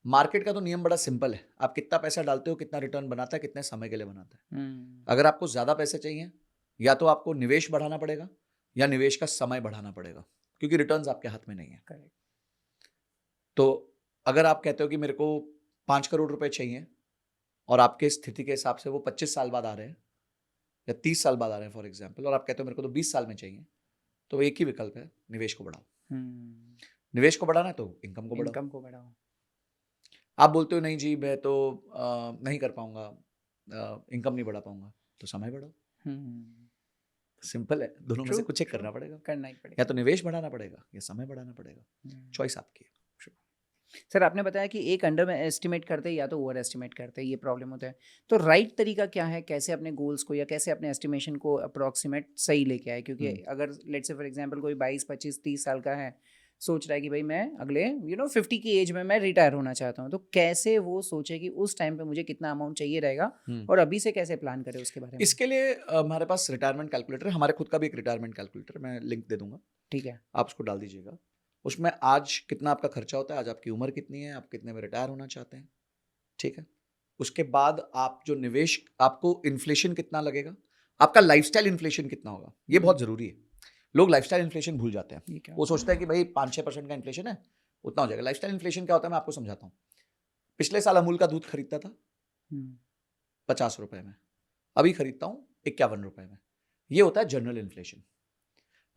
मार्केट का तो नियम बड़ा सिंपल है, आप कितना पैसा डालते हो, कितना रिटर्न बनाता है, कितने समय के लिए बनाता है। अगर आपको ज्यादा पैसे चाहिए या तो आपको निवेश बढ़ाना पड़ेगा या निवेश का समय बढ़ाना पड़ेगा, क्योंकि रिटर्न्स आपके हाथ में नहीं है। करेक्ट। तो अगर आप कहते हो कि मेरे को 5 करोड़ रुपए चाहिए और आपके स्थिति के हिसाब से वो 25 साल बाद आ रहे हैं या 30 साल बाद आ रहे हैं फॉर एग्जाम्पल, और आप कहते हो मेरे को तो 20 साल में चाहिए, तो एक ही विकल्प है, निवेश को बढ़ाओ। निवेश को बढ़ाना है तो इनकम को बढ़ाओ। आप बोलते हो नहीं जी मैं तो नहीं कर पाऊंगा, इनकम नहीं बढ़ा पाऊंगा, तो समय बढ़ाओ। सिंपल है, दोनों में से कुछ एक करना पड़ेगा, या तो निवेश बढ़ाना पड़ेगा या समय बढ़ाना पड़ेगा, चॉइस आपकी है। सर आपने बताया कि एक अंडर में एस्टिमेट करते हैं या तो ओवर एस्टिमेट करते हैं, ये प्रॉब्लम होता है। तो राइट तरीका क्या है, कैसे अपने गोल्स को या कैसे अपने एस्टिमेशन को अप्रॉक्सीमेट सही लेके आए? क्योंकि अगर लेट्स से फॉर एग्जांपल कोई 22, 25, 30 साल का है, सोच रहा है कि भाई मैं अगले 50 की एज में मैं रिटायर होना चाहता हूँ, तो कैसे वो सोचे कि उस टाइम पे मुझे कितना अमाउंट चाहिए रहेगा और अभी से कैसे प्लान करे उसके बारे में? इसके लिए हमारे पास रिटायरमेंट कैलकुलेटर है, हमारे खुद का भी एक रिटायरमेंट कैलकुलेटर, मैं लिंक दे दूंगा। ठीक है, आप उसको डाल दीजिएगा। उसमें आज कितना आपका खर्चा होता है, आज आपकी उम्र कितनी है, आप कितने में रिटायर होना चाहते हैं। ठीक है, उसके बाद आप जो निवेश, आपको इन्फ्लेशन कितना लगेगा, आपका लाइफस्टाइल इन्फ्लेशन कितना होगा, ये बहुत जरूरी है। लोग लाइफस्टाइल इन्फ्लेशन भूल जाते हैं, वो सोचते हैं कि भाई 5-6% का इन्फ्लेशन है उतना हो जाएगा। लाइफस्टाइल इन्फ्लेशन क्या होता है मैं आपको समझाता हूँ। पिछले साल अमूल का दूध खरीदता था 50 रुपए में, अभी खरीदता हूँ 51 रुपए में, ये होता है जनरल इन्फ्लेशन।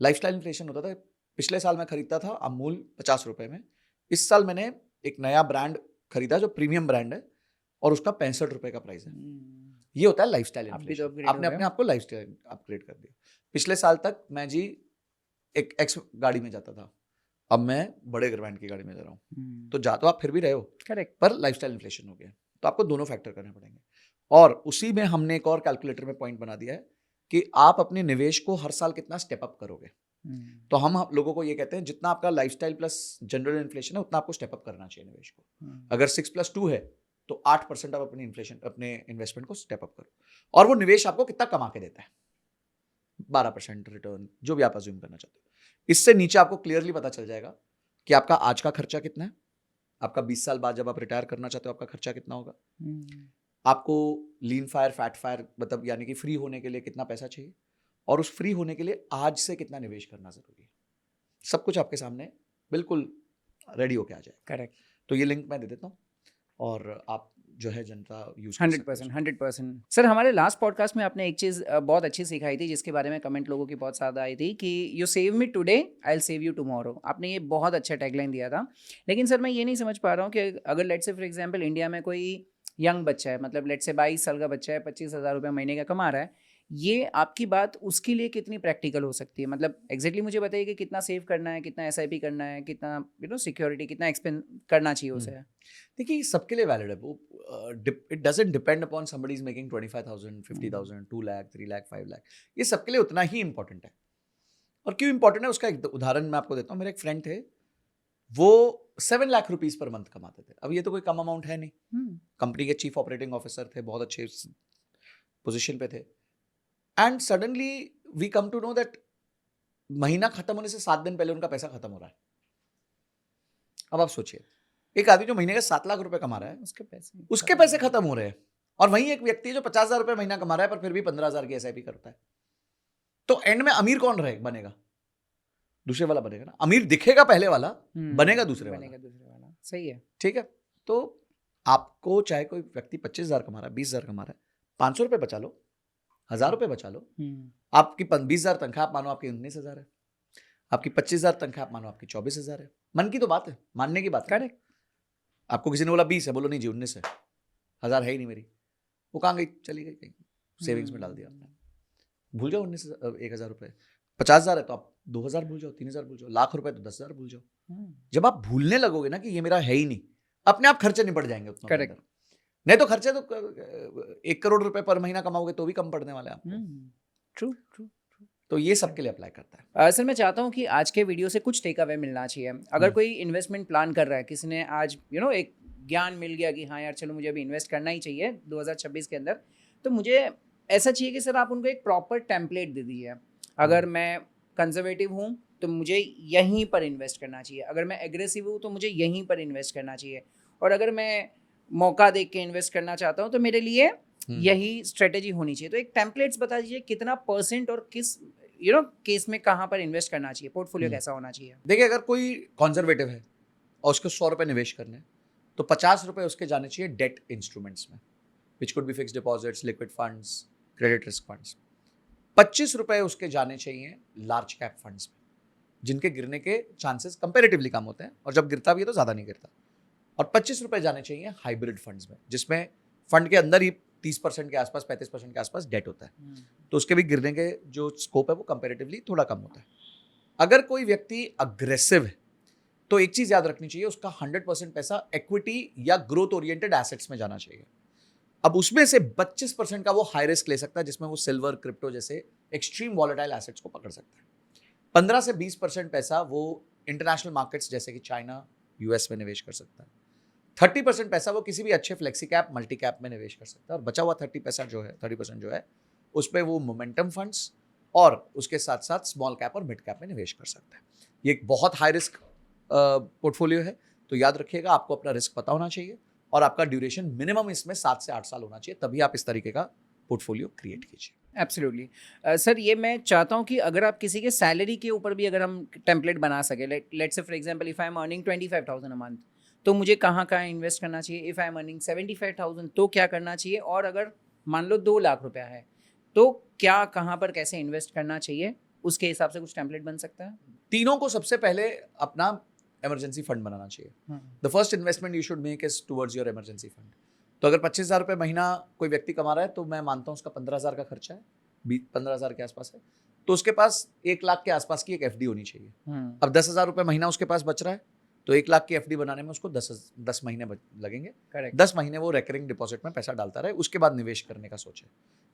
लाइफस्टाइल इन्फ्लेशन होता था, पिछले साल मैं खरीदता था अमूल 50 रुपए में, इस साल मैंने एक नया ब्रांड खरीदा जो प्रीमियम ब्रांड है और उसका 65 रुपए का प्राइस है। ये होता है लाइफस्टाइल इन्फ्लेशन। आपने अपने आप को लाइफस्टाइल अपग्रेड कर दिया। पिछले साल तक मैं जी एक एक्स गाड़ी में जाता था, अब मैं बड़े ब्रांड की गाड़ी में जा रहा हूँ, तो जा तो आप फिर भी रहे हो, करेक्ट, पर लाइफस्टाइल इन्फ्लेशन हो गया। तो आपको दोनों फैक्टर करने पड़ेंगे। और उसी में हमने एक और कैलकुलेटर में पॉइंट बना दिया है कि आप अपने निवेश को हर साल कितना स्टेप अप करोगे। तो हम लोगों को ये कहते हैं जितना आपका लाइफस्टाइल प्लस जनरल इन्फ्लेशन है उतना आपको स्टेप अप करना चाहिए निवेश को। अगर 6+2 है तो 8% आप अपने इन्वेस्टमेंट को स्टेप अप करो, और वो निवेश आपको कितना कमा के देता है, 12% रिटर्न, जो भी आप अज्यूम करना चाहते हो। इससे नीचे आपको क्लियरली पता चल जाएगा कि आपका आज का खर्चा कितना है, आपका 20 साल बाद जब आप रिटायर करना चाहते हो आपका खर्चा कितना होगा, आपको लीन फायर फैट फायर मतलब यानी कि फ्री होने के लिए कितना पैसा चाहिए, और उस फ्री होने के लिए आज से कितना निवेश करना जरूरी है। सब कुछ आपके सामने बिल्कुल रेडी होके आ जाए। करेक्ट। तो ये लिंक मैं दे देता हूँ और आप जो है जनता यूज 100%। सर हमारे लास्ट पॉडकास्ट में आपने एक चीज़ बहुत अच्छी सिखाई थी जिसके बारे में कमेंट लोगों की बहुत ज़्यादा आई थी कि you save me today I will save you tomorrow. आपने ये बहुत अच्छा टैगलाइन दिया था, लेकिन सर मैं ये नहीं समझ पा रहा हूँ कि अगर लेट से फॉर एग्जांपल इंडिया में कोई यंग बच्चा है, मतलब लेट से 22 साल का बच्चा है, 25,000 रुपये महीने का कमा रहा है, ये आपकी बात उसके लिए कितनी प्रैक्टिकल हो सकती है? मतलब एग्जैक्टली मुझे बताइए कि कितना सेव करना है, कितना SIP करना है, कितना सिक्योरिटी, कितना एक्सपेंस करना चाहिए उसे। देखिए सबके लिए वैलिड है वो, it doesn't depend upon somebody is making 25,000 50,000 2 lakh 3 lakh 5 lakh, ये सबके लिए उतना ही इंपॉर्टेंट है। और क्यों इंपॉर्टेंट है उसका एक उदाहरण मैं आपको देता हूँ। मेरे एक फ्रेंड थे, वो 7 लाख रुपीज पर मंथ कमाते थे। अब ये तो कोई कम अमाउंट है नहीं, कंपनी के चीफ ऑपरेटिंग ऑफिसर थे, बहुत अच्छे पोजीशन पे थे, and suddenly we come to know that महीना खत्म होने से 7 दिन पहले उनका पैसा खत्म हो रहा है। अब आप सोचिए, एक आदमी जो महीने का 7 लाख रुपए कमा रहा है उसके पैसे खत्म हो रहे हैं, और वहीं एक व्यक्ति जो 50,000 रुपए महीना कमा रहा है पर फिर भी 15,000 की SIP करता है। तो एंड में अमीर कौन बनेगा? दूसरे वाला बनेगा ना। अमीर दिखेगा पहले वाला, बनेगा दूसरे वाला। सही है, ठीक है। तो आपको चाहे कोई व्यक्ति 25,000 कमा रहा है, 20,000 कमा रहा है, 500 रुपए बचा लो, 1,000 रुपए बचा लो। आपकी 20,000 तनख्वाह आप मानो आपकी 19,000 है, आपकी 25,000 तनख्वाह आप मानो आपकी 24,000 है। मन की तो बात है, मानने की बात है। करेक्ट। आपको किसी ने बोला 20 है, बोलो नहीं जी 19 है, 1,000 है ही नहीं मेरी, वो कहाँ गई? चली गई कहीं, सेविंग्स में डाल दिया आपने। भूल जाओ 1,000 रुपए। 50,000 है तो आप 2,000 भूल जाओ, 3,000 भूल जाओ, लाख रुपए तो 10,000 भूल जाओ। जब आप भूलने लगोगे ना कि ये मेरा है ही नहीं, अपने आप खर्चे निपट जाएंगे उतना। करेक्ट। नहीं तो खर्चे तो 1 करोड़ रुपए पर महीना कमाओगे तो भी कम पड़ने वाले हैं आपको। ट्रू। तो ये सबके लिए अप्लाई करता है। सर मैं चाहता हूँ कि आज के वीडियो से कुछ टेक अवे मिलना चाहिए। अगर कोई इन्वेस्टमेंट प्लान कर रहा है, किसी ने आज एक ज्ञान मिल गया कि हाँ यार चलो मुझे अभी इन्वेस्ट करना ही चाहिए 2026 के अंदर, तो मुझे ऐसा चाहिए कि सर आप उनको एक प्रॉपर टेम्पलेट दे दीजिए। अगर मैं कंजर्वेटिव हूँ तो मुझे यहीं पर इन्वेस्ट करना चाहिए, अगर मैं एग्रेसिव हूँ तो मुझे यहीं पर इन्वेस्ट करना चाहिए, और अगर मैं मौका देख के इन्वेस्ट करना चाहता हूँ तो मेरे लिए यही स्ट्रेटेजी होनी चाहिए। तो एक टेम्पलेट्स बता दीजिए कितना % और किस केस में कहाँ पर इन्वेस्ट करना चाहिए, पोर्टफोलियो कैसा होना चाहिए। देखिए अगर कोई कॉन्जर्वेटिव है और उसको 100 रुपए निवेश करने, तो 50 रुपए उसके जाने चाहिए डेट इंस्ट्रूमेंट्स में, which could be fixed deposits, liquid funds, credit risk funds. 25 रुपए उसके जाने चाहिए लार्ज कैप फंड्स में, जिनके गिरने के चांसेस कंपेरेटिवली कम होते हैं, और जब गिरता भी है तो ज़्यादा नहीं गिरता। और 25 रुपए जाने चाहिए हाइब्रिड फंड्स में, जिसमें फंड के अंदर ही 30% के आसपास 35% के आसपास डेट होता है, तो उसके भी गिरने के जो स्कोप है वो कंपेरेटिवली थोड़ा कम होता है। अगर कोई व्यक्ति अग्रेसिव है तो एक चीज़ याद रखनी चाहिए, उसका 100% पैसा इक्विटी या ग्रोथ ओरिएंटेड एसेट्स में जाना चाहिए। अब उसमें से 25% का वो हाई रिस्क ले सकता है, जिसमें वो सिल्वर, क्रिप्टो जैसे एक्सट्रीम वॉलेटाइल एसेट्स को पकड़ सकता है। 15 से 20% पैसा वो इंटरनेशनल मार्केट्स जैसे कि चाइना, US में निवेश कर सकता है। 30% पैसा वो किसी भी अच्छे फ्लेक्सी कैप, मल्टी कैप में निवेश कर सकता है, और बचा हुआ 30% जो है उस पर वो मोमेंटम फंड्स और उसके साथ साथ स्मॉल कैप और मिड कैप में निवेश कर सकता है। ये एक बहुत हाई रिस्क पोर्टफोलियो है, तो याद रखिएगा आपको अपना रिस्क पता होना चाहिए, और आपका ड्यूरेशन मिनिमम इसमें 7 से 8 साल होना चाहिए, तभी आप इस तरीके का पोर्टफोलियो क्रिएट कीजिए। एब्सोल्युटली। सर ये मैं चाहता हूँ कि अगर आप किसी के सैलरी के ऊपर भी अगर हम टेम्पलेट बना सके, let's say for example if I am earning 25,000 a month, तो मुझे कहाँ इन्वेस्ट करना चाहिए। इफ आई एम अर्निंग 75,000 तो क्या करना चाहिए, और अगर मान लो 2 लाख रुपया है तो क्या कहाँ पर कैसे इन्वेस्ट करना चाहिए, उसके हिसाब से कुछ टेम्पलेट बन सकता है। तीनों को सबसे पहले अपना इमरजेंसी फंड बनाना चाहिए। The first investment you should make is towards your emergency fund. तो अगर 25,000 रुपये महीना कोई व्यक्ति कमा रहा है, तो मैं मानता हूँ उसका 15,000 का खर्चा है, 15,000 के आसपास है, तो उसके पास 1 लाख के आसपास की एक FD होनी चाहिए। अब 10,000 रुपये महीना उसके पास बच रहा है, तो 1 लाख की FD बनाने में उसको 10 महीने लगेंगे। करेक्ट। 10 महीने वो रेकरिंग डिपॉजिट में पैसा डालता रहे, उसके बाद निवेश करने का सोचे।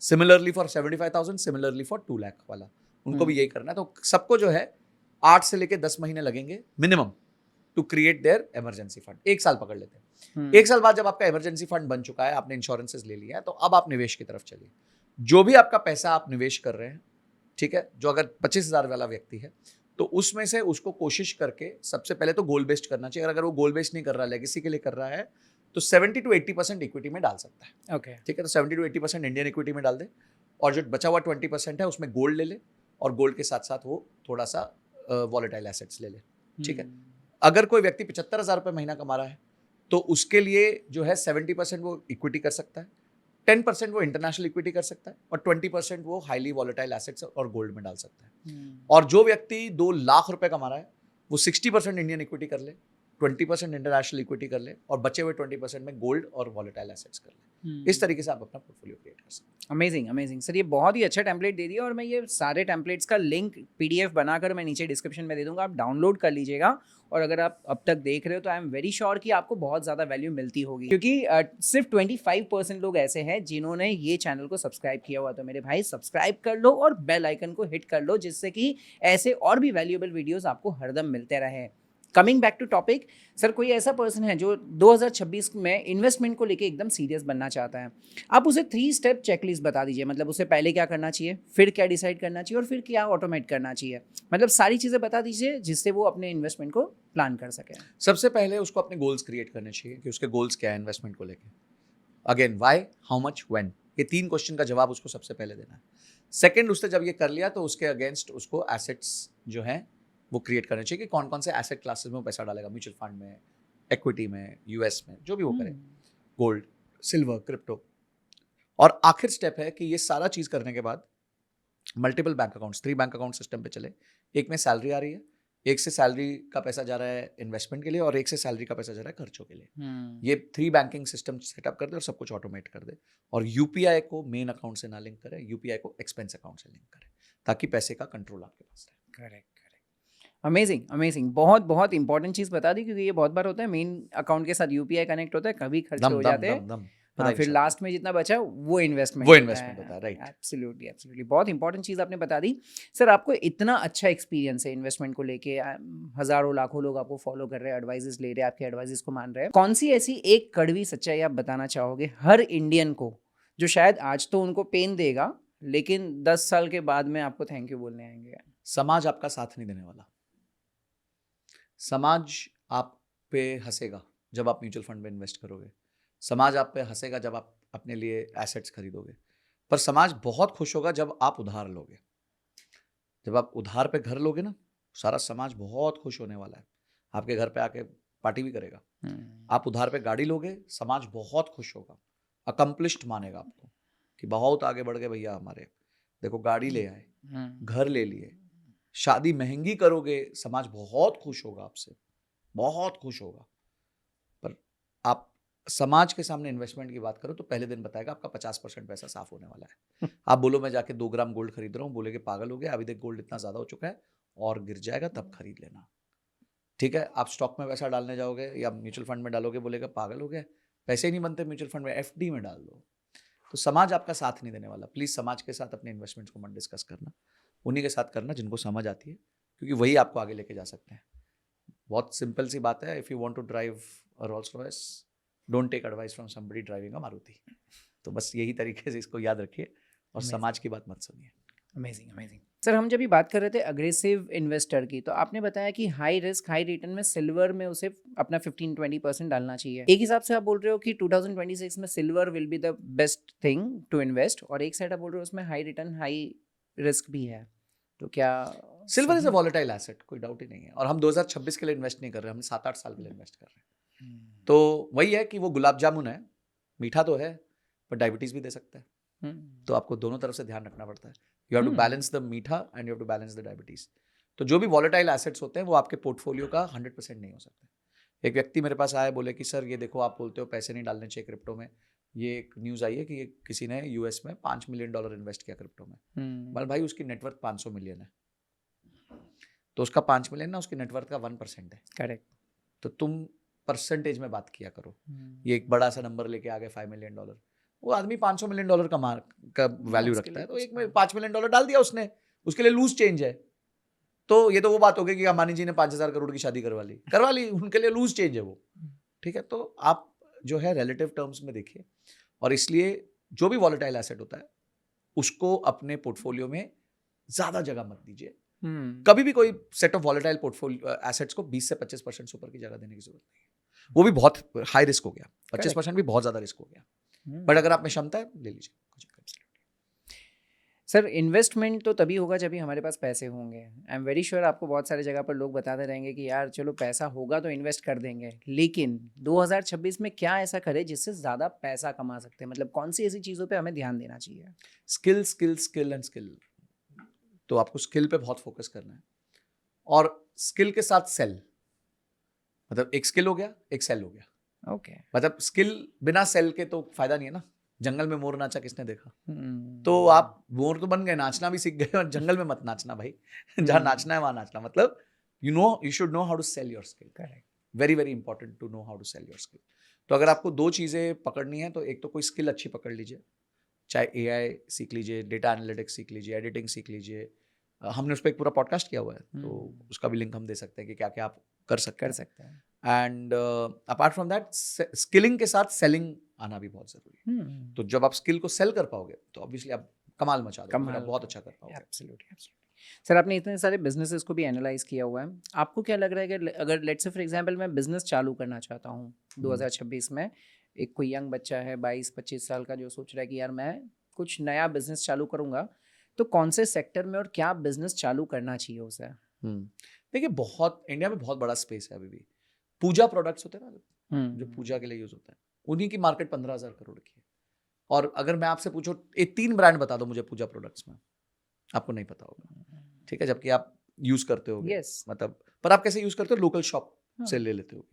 Similarly for 75,000, similarly for 2 lakh वाला, उनको भी यही करना है। तो सबको जो है 8 से लेके 10 महीने लगेंगे minimum to create their emergency fund. 1 साल पकड़ लेते हैं। 1 साल बाद जब आपका इमरजेंसी फंड बन चुका है, आपने इंश्योरेंसेस ले लिया है, तो अब आप निवेश की तरफ चलिए। जो भी आपका पैसा आप निवेश कर रहे हैं, ठीक है, जो अगर 25,000 वाला व्यक्ति है तो उसमें से उसको कोशिश करके सबसे पहले तो गोल बेस्ड करना चाहिए। अगर वो गोल बेस्ड नहीं कर रहा, लेगेसी के लिए कर रहा है, तो 70 to 80% इक्विटी में डाल सकता है। ओके, ठीक है, तो 70 to 80% इंडियन इक्विटी में डाल दे, और जो बचा हुआ 20% है उसमें गोल्ड ले ले, और गोल्ड के साथ साथ वो थोड़ा सा वॉलेटाइल एसेट्स ले ले। ठीक है, अगर कोई व्यक्ति 75,000 रुपये महीना कमा रहा है तो उसके लिए जो है 70% वो इक्विटी कर सकता है, 10% वो इंटरनेशनल इक्विटी कर सकता है, और 20% वो हाईली वॉलेटाइल एसेट्स और गोल्ड में डाल सकता है। और जो व्यक्ति 2 लाख रुपए कमा रहा है वो 60% इंडियन इक्विटी कर ले, 20% इंटरनेशनल इक्विटी कर ले, और बचे हुए 20% में गोल्ड और वॉलेटाइल एसेट्स कर ले। इस तरीके से आप अपना पोर्टफोलियो क्रिएट कर सकते हैं। अमेजिंग अमेजिंग सर, ये बहुत ही अच्छा टेम्पलेट दे दिया, और मैं ये सारे टेम्पलेट्स का लिंक PDF बनाकर मैं नीचे डिस्क्रिप्शन में दे दूंगा, आप डाउनलोड कर लीजिएगा। और अगर आप अब तक देख रहे हो तो आई एम वेरी श्योर कि आपको बहुत ज़्यादा वैल्यू मिलती होगी, क्योंकि सिर्फ 25% लोग ऐसे हैं जिन्होंने ये चैनल को सब्सक्राइब किया हुआ। तो मेरे भाई सब्सक्राइब कर लो और बेल आइकन को हिट कर लो, जिससे कि ऐसे और भी वैल्यूएबल वीडियोस आपको हरदम मिलते रहे। Coming back to topic, sir कोई ऐसा पर्सन है जो 2026 में इन्वेस्टमेंट को लेके एकदम सीरियस बनना चाहता है, आप उसे 3 स्टेप चेकलिस्ट बता दीजिए। मतलब उसे पहले क्या करना चाहिए, फिर क्या डिसाइड करना चाहिए, और फिर क्या ऑटोमेट करना चाहिए। मतलब सारी चीज़ें बता दीजिए जिससे वो अपने इन्वेस्टमेंट को प्लान कर सके। सबसे पहले उसको अपने गोल्स क्रिएट करने चाहिए कि उसके गोल्स क्या है इन्वेस्टमेंट को लेके। Again, why, how much, when, ये 3 क्वेश्चन का जवाब उसको सबसे पहले देना है। सेकंड, उसने जब ये कर लिया तो उसके अगेंस्ट उसको एसेट्स जो हैं वो क्रिएट करने चाहिए कि कौन कौन से एसेट क्लासेस में वो पैसा डालेगा, म्यूचुअल फंड में, इक्विटी में, यूएस में, जो भी वो करे, गोल्ड, सिल्वर, क्रिप्टो। और आखिर स्टेप है कि ये सारा चीज़ करने के बाद multiple bank accounts, 3 bank account system पे चले। एक में सैलरी आ रही है, एक से सैलरी का पैसा जा रहा है इन्वेस्टमेंट के लिए, और एक से सैलरी का पैसा जा रहा है खर्चों के लिए। ये 3 बैंकिंग सिस्टम सेटअप कर दे और सब कुछ ऑटोमेट कर दे, और यूपीआई को मेन अकाउंट से ना लिंक करे, यूपीआई को एक्सपेंस अकाउंट से लिंक करे, ताकि पैसे का कंट्रोल आपके पास रहे। करेक्ट। अमेजिंग अमेजिंग, बहुत बहुत इंपॉर्टेंट चीज़ बता दी, क्योंकि ये बहुत बार होता है मेन अकाउंट के साथ UPI कनेक्ट होता है, कभी खर्च हो जाते हैं, हाँ, फिर लास्ट में जितना बचा वो इन्वेस्टमेंट होता है। राइट, एब्सोल्युटली एब्सोल्युटली, बहुत इंपॉर्टेंट चीज़ आपने बता दी। सर आपको इतना अच्छा एक्सपीरियंस है इन्वेस्टमेंट को लेके, हज़ारों लाखों लोग आपको फॉलो कर रहे हैं, एडवाइजेस ले रहे हैं, आपके एडवाइजेस को मान रहे हैं। कौन सी ऐसी एक कड़वी सच्चाई आप बताना चाहोगे हर इंडियन को, जो शायद आज तो उनको पेन देगा लेकिन 10 साल के बाद में आपको थैंक यू बोलने आएंगे? समाज आपका साथ नहीं देने वाला। समाज आप पे हंसेगा जब आप म्यूचुअल फंड में इन्वेस्ट करोगे, समाज आप पे हंसेगा जब आप अपने लिए एसेट्स खरीदोगे, पर समाज बहुत खुश होगा जब आप उधार लोगे। जब आप उधार पे घर लोगे ना, सारा समाज बहुत खुश होने वाला है, आपके घर पे आके पार्टी भी करेगा। आप उधार पे गाड़ी लोगे, समाज बहुत खुश होगा, अकम्पलिश्ड मानेगा आपको कि बहुत आगे बढ़ गए भैया हमारे, देखो गाड़ी ले आए, घर ले लिए। शादी महंगी करोगे, समाज बहुत खुश होगा आपसे, बहुत खुश होगा। पर आप समाज के सामने इन्वेस्टमेंट की बात करो तो पहले दिन बताएगा आपका 50% पैसा साफ होने वाला है। आप बोलो मैं जाके 2 ग्राम गोल्ड खरीद रहा हूँ, बोलेगे पागल हो गया, अभी तक गोल्ड इतना ज्यादा हो चुका है और गिर जाएगा, तब खरीद लेना। ठीक है, आप स्टॉक में पैसा डालने जाओगे या म्यूचुअल फंड में डालोगे, बोलेगा पागल हो गया, पैसे ही नहीं बनते म्यूचुअल फंड में, FD में डाल दो। तो समाज आपका साथ नहीं देने वाला। प्लीज समाज के साथ अपने इन्वेस्टमेंट्स को मत डिस्कस करना, उन्हीं के साथ करना जिनको समझ आती है, क्योंकि वही आपको आगे लेके जा सकते हैं। बहुत सिंपल सी बात है, if you want to drive a Rolls Royce, don't take advice from somebody driving a Maruti. तो बस यही तरीके से इसको याद रखिए और समाज की बात मत सुनिए। Amazing amazing. सर हम जब भी बात कर रहे थे अग्रेसिव इन्वेस्टर की, तो आपने बताया कि हाई रिस्क हाई रिटर्न में सिल्वर में उसे अपना 15-20% डालना चाहिए। एक हिसाब से आप बोल रहे हो कि 2026 में silver will be the best thing to invest, और एक साइड आप बोल रहे हो उसमें हाई रिटर्न हाई रिस्क भी है, तो क्या silver is a volatile asset, कोई डाउट ही नहीं है। और हम 2026 के लिए इन्वेस्ट नहीं कर रहे, हम 7-8 साल के लिए इन्वेस्ट कर रहे हैं। तो वही है कि वो गुलाब जामुन है, मीठा तो है पर डायबिटीज भी दे सकता है, तो आपको दोनों तरफ से ध्यान रखना पड़ता है। You have to balance the meetha and you have to balance the diabetes. तो जो भी वॉलेटाइल एसेट्स होते हैं वो आपके पोर्टफोलियो का 100% नहीं हो सकते। एक व्यक्ति मेरे पास आया, बोले कि सर ये देखो आप बोलते हो पैसे नहीं डालने चाहिए क्रिप्टो में, ये एक न्यूज़ आई है कि किसी ने US में $5 मिलियन इन्वेस्ट किया क्रिप्टो में। मतलब भाई उसकी नेटवर्थ 500 मिलियन है, तो उसका 5 मिलियन ना उसकी नेटवर्थ का 1% है। करेक्ट। तो तुम परसेंटेज में बात किया करो। ये एक बड़ा सा नंबर लेके आ गए $5 मिलियन, वो आदमी $500 मिलियन का वैल्यू रखता है, तो एक में $5 मिलियन डाल दिया उसने, उसके लिए लूज चेंज है, तो ये तो वो बात हो गई कि अंबानी जी ने 5,000 करोड़ की शादी करवा ली, उनके लिए लूज चेंज है वो, ठीक है। तो आप जो है रिलेटिव टर्म्स में देखिए, और इसलिए जो भी वॉलेटाइल एसेट होता है उसको अपने पोर्टफोलियो में ज्यादा जगह मत दीजिए। कभी भी कोई set of volatile portfolio assets को 20 से 25% से ऊपर की जगह देने की जरूरत नहीं है। वो भी बहुत हाई रिस्क हो गया, 25% भी बहुत ज्यादा रिस्क हो गया, बट अगर आप में क्षमता है ले लीजिए। सर इन्वेस्टमेंट तो तभी होगा जब भी हमारे पास पैसे होंगे। आई एम वेरी श्योर आपको बहुत सारे जगह पर लोग बताते रहेंगे कि यार चलो पैसा होगा तो इन्वेस्ट कर देंगे, लेकिन 2026 में क्या ऐसा करें जिससे ज़्यादा पैसा कमा सकते हैं? मतलब कौन सी ऐसी चीज़ों पे हमें ध्यान देना चाहिए? Skill skill skill and skill. तो आपको स्किल पे बहुत फोकस करना है, और स्किल के साथ सेल, मतलब एक स्किल हो गया, एक सेल हो गया। ओके मतलब स्किल बिना सेल के तो फायदा नहीं है ना। जंगल में मोर नाचा किसने देखा? तो आप मोर तो बन गए, नाचना भी सीख गए, और जंगल में मत नाचना भाई। जहाँ नाचना है वहां नाचना। मतलब you should know how to sell your skill. Correct, very very important to know how to sell your skill. तो अगर आपको दो चीजें पकड़नी है तो एक तो कोई स्किल अच्छी पकड़ लीजिए, चाहे AI सीख लीजिए, डेटा एनालिटिक्स सीख लीजिए, एडिटिंग सीख लीजिए। हमने उस पर एक पूरा पॉडकास्ट किया हुआ है, तो उसका भी लिंक हम दे सकते हैं कि क्या क्या आप कर सकते हैं। And apart from that, skilling के साथ सेलिंग आना भी बहुत जरूरी है। तो जब आप स्किल को सेल कर पाओगे तो ऑब्वियसली आप कमाल मचा दोगे, फिर आप बहुत अच्छा कर पाओगे। एब्सोल्युटली। सर आपने इतने सारे बिजनेसेस को भी एनालाइज किया हुआ है, आपको क्या लग रहा है कि अगर लेट्स से फॉर एग्जांपल मैं बिजनेस चालू करना चाहता हूँ 2026 में, एक कोई यंग बच्चा है 22-25 साल का जो सोच रहा है कि यार मैं कुछ नया बिजनेस चालू करूँगा, तो कौन से सेक्टर में और क्या बिजनेस चालू करना चाहिए उसे? देखिए, बहुत इंडिया में बहुत बड़ा स्पेस है अभी भी। पूजा प्रोडक्ट्स होते हैं ना, जो पूजा के लिए यूज होता है, उन्हीं की मार्केट 15,000 करोड़ की है। और अगर मैं आपसे पूछूं 3 ब्रांड बता दो मुझे पूजा प्रोडक्ट्स में, आपको नहीं पता होगा, ठीक है, जबकि आप यूज करते हो। Yes. मतलब पर आप कैसे यूज करते हो? लोकल शॉप से ले लेते हो।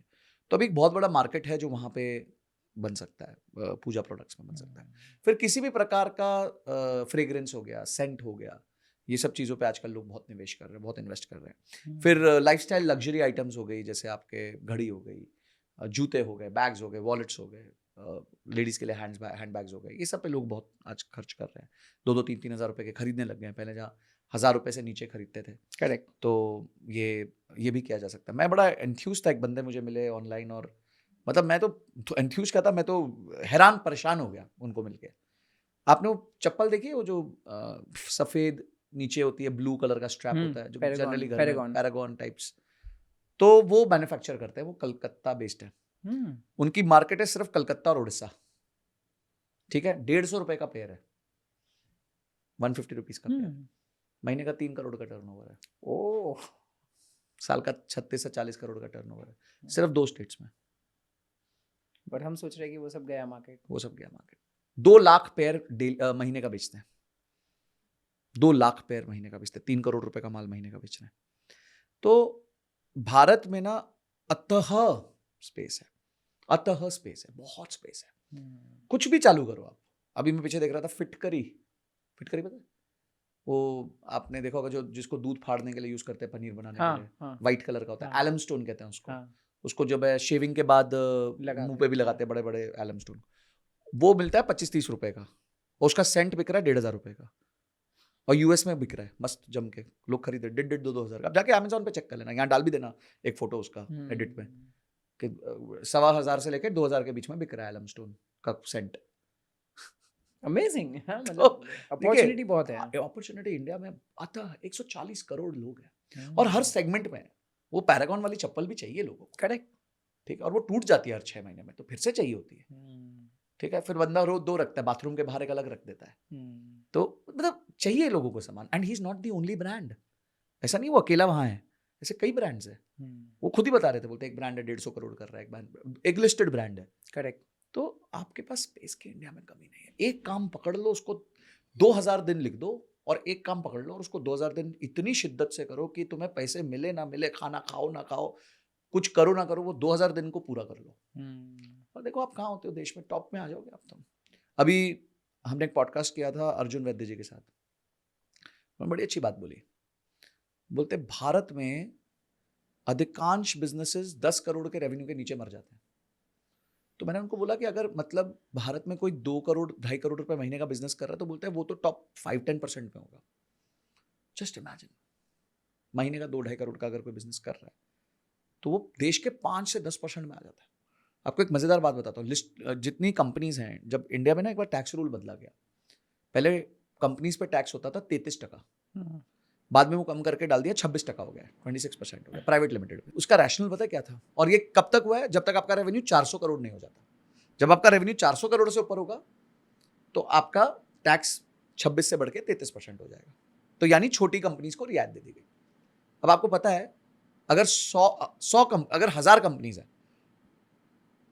तो अभी एक बहुत बड़ा मार्केट है जो वहां पे बन सकता है, पूजा प्रोडक्ट्स में बन सकता है। फिर किसी भी प्रकार का फ्रेग्रेंस हो गया, सेंट हो गया, ये सब चीज़ों पे आजकल लोग बहुत निवेश कर रहे हैं, बहुत इन्वेस्ट कर रहे हैं। फिर लाइफस्टाइल लग्जरी आइटम्स हो गई, जैसे आपके घड़ी हो गई, जूते हो गए, बैग्स हो गए, वॉलेट्स हो गए, लेडीज़ के लिए हैंड बैग्स हो गए, ये सब पे लोग बहुत आज खर्च कर रहे हैं। 2-3 हज़ार रुपए के खरीदने लग गए हैं, पहले जहाँ 1,000 रुपए से नीचे खरीदते थे। करेक्ट। तो ये भी किया जा सकता है। मैं बड़ा एंथ्यूज था, एक बंदे मुझे मिले ऑनलाइन, और मतलब मैं तो एंथ्यूज का था, मैं तो हैरान परेशान हो गया उनको मिलके। आपने वो चप्पल देखी है, वो जो सफ़ेद नीचे होती है, ब्लू कलर का स्ट्रैप होता है, जो जनरली पैरागॉन टाइप्स, तो वो मैन्युफैक्चर करते हैं, वो कलकत्ता बेस्ड है। उनकी मार्केट है सिर्फ कलकत्ता और उड़ीसा, ठीक है। 150 रुपए का पेयर है, 150 रुपीज का पेयर, महीने का 3 करोड़ का टर्नओवर है। ओह, साल का 36 से 40 करोड़ का टर्नओवर है, सिर्फ 2 स्टेट्स में। बट हम सोच रहे हैं कि वो सब गया मार्केट। 2 लाख पेयर महीने का बेचते हैं, 2 लाख पेयर महीने का बेचते हैं, 3 करोड़ रुपए का माल महीने का बेच रहे हैं। तो भारत में ना अतः स्पेस है, बहुत स्पेस है। कुछ भी चालू करो आप। अभी मैं पीछे देख रहा था, फिटकरी पता है? वो आपने देखा होगा, जो जिसको दूध फाड़ने के लिए यूज करते हैं, पनीर बनाने के लिए, व्हाइट कलर का होता है, एलम स्टोन कहते हैं उसको। उसको जब शेविंग के बाद मुंह पे भी लगाते हैं, बड़े बड़े एलम स्टोन, वो मिलता है 25-30 रुपए का, और उसका सेंट बिक रहा है 1,500 रुपए का, और यूएस में बिक रहा है मस्त जम के, लोग खरीद रहे 1,500-2,000 हज़ार का। आप जाके अमेजोन पे चेक कर लेना, यहाँ डाल भी देना एक फोटो उसका एडिट में, कि 1,100 से लेकर 2,000 के बीच में बिक रहा है एलम स्टोन का सेंट। अमेजिंग, मतलब अपॉर्चुनिटी बहुत है। अपॉर्चुनिटी इंडिया में आता है, 140 करोड़ लोग हैं, और हर सेगमेंट में। वो पैरागॉन वाली चप्पल भी चाहिए लोगों को, करेक्ट, ठीक है, और वो टूट जाती है हर 6 महीने में, तो फिर से चाहिए होती है, ठीक है। फिर बंदा रोज 2 रखता है, बाथरूम के बाहर एक अलग रख देता है। तो मतलब चाहिए लोगों को सामान, and he is not the only brand. ऐसा नहीं वो अकेला वहां है, ऐसे कई ब्रांड्स हैं। वो खुद ही बता रहे थे, बोलते एक ब्रांड है 150 करोड़ कर रहा है, एक लिस्टेड ब्रांड है। करेक्ट। तो आपके पास स्पेस की इंडिया में कमी नहीं है। एक काम पकड़ लो, उसको 2,000 दिन लिख दो, और एक काम पकड़ लो और उसको 2,000 दिन इतनी शिद्दत से करो कि तुम्हें पैसे मिले ना मिले, खाना खाओ ना खाओ, कुछ करो ना करो, वो 2,000 दिन को पूरा कर लो, और देखो आप कहाँ होते हो, देश में टॉप में आ जाओगे आप। तुम अभी हमने एक पॉडकास्ट किया था अर्जुन वैद्य जी के साथ, उन्होंने बड़ी अच्छी बात बोली। बोलते भारत में अधिकांश बिजनेसेस 10 करोड़ के रेवेन्यू के नीचे मर जाते हैं। तो मैंने उनको बोला कि अगर मतलब भारत में कोई 2 करोड़ 2.5 करोड़ रुपए महीने का बिजनेस कर रहा है, तो बोलते हैं वो तो टॉप 5-10% में होगा। जस्ट इमेजिन, महीने का 2-2.5 करोड़ का अगर कोई बिजनेस कर रहा है तो वो देश के 5 से 10% में आ जाता है। आपको एक मजेदार बात बताता हूँ, लिस्ट जितनी कंपनीज हैं, जब इंडिया में ना एक बार टैक्स रूल बदला गया, पहले कंपनीज पे टैक्स होता था 33%, बाद में वो कम करके डाल दिया 26% हो गया, 26% हो गया प्राइवेट लिमिटेड में। उसका रैशनल पता है क्या था? और ये कब तक हुआ है? जब तक आपका रेवेन्यू 400 करोड़ नहीं हो जाता। जब आपका रेवेन्यू 400 करोड़ से ऊपर होगा तो आपका टैक्स 26 से बढ़ के 33% हो जाएगा। तो यानी छोटी कंपनीज को रियायत दे दी गई। अब आपको पता है अगर 1000 कंपनीज हैं,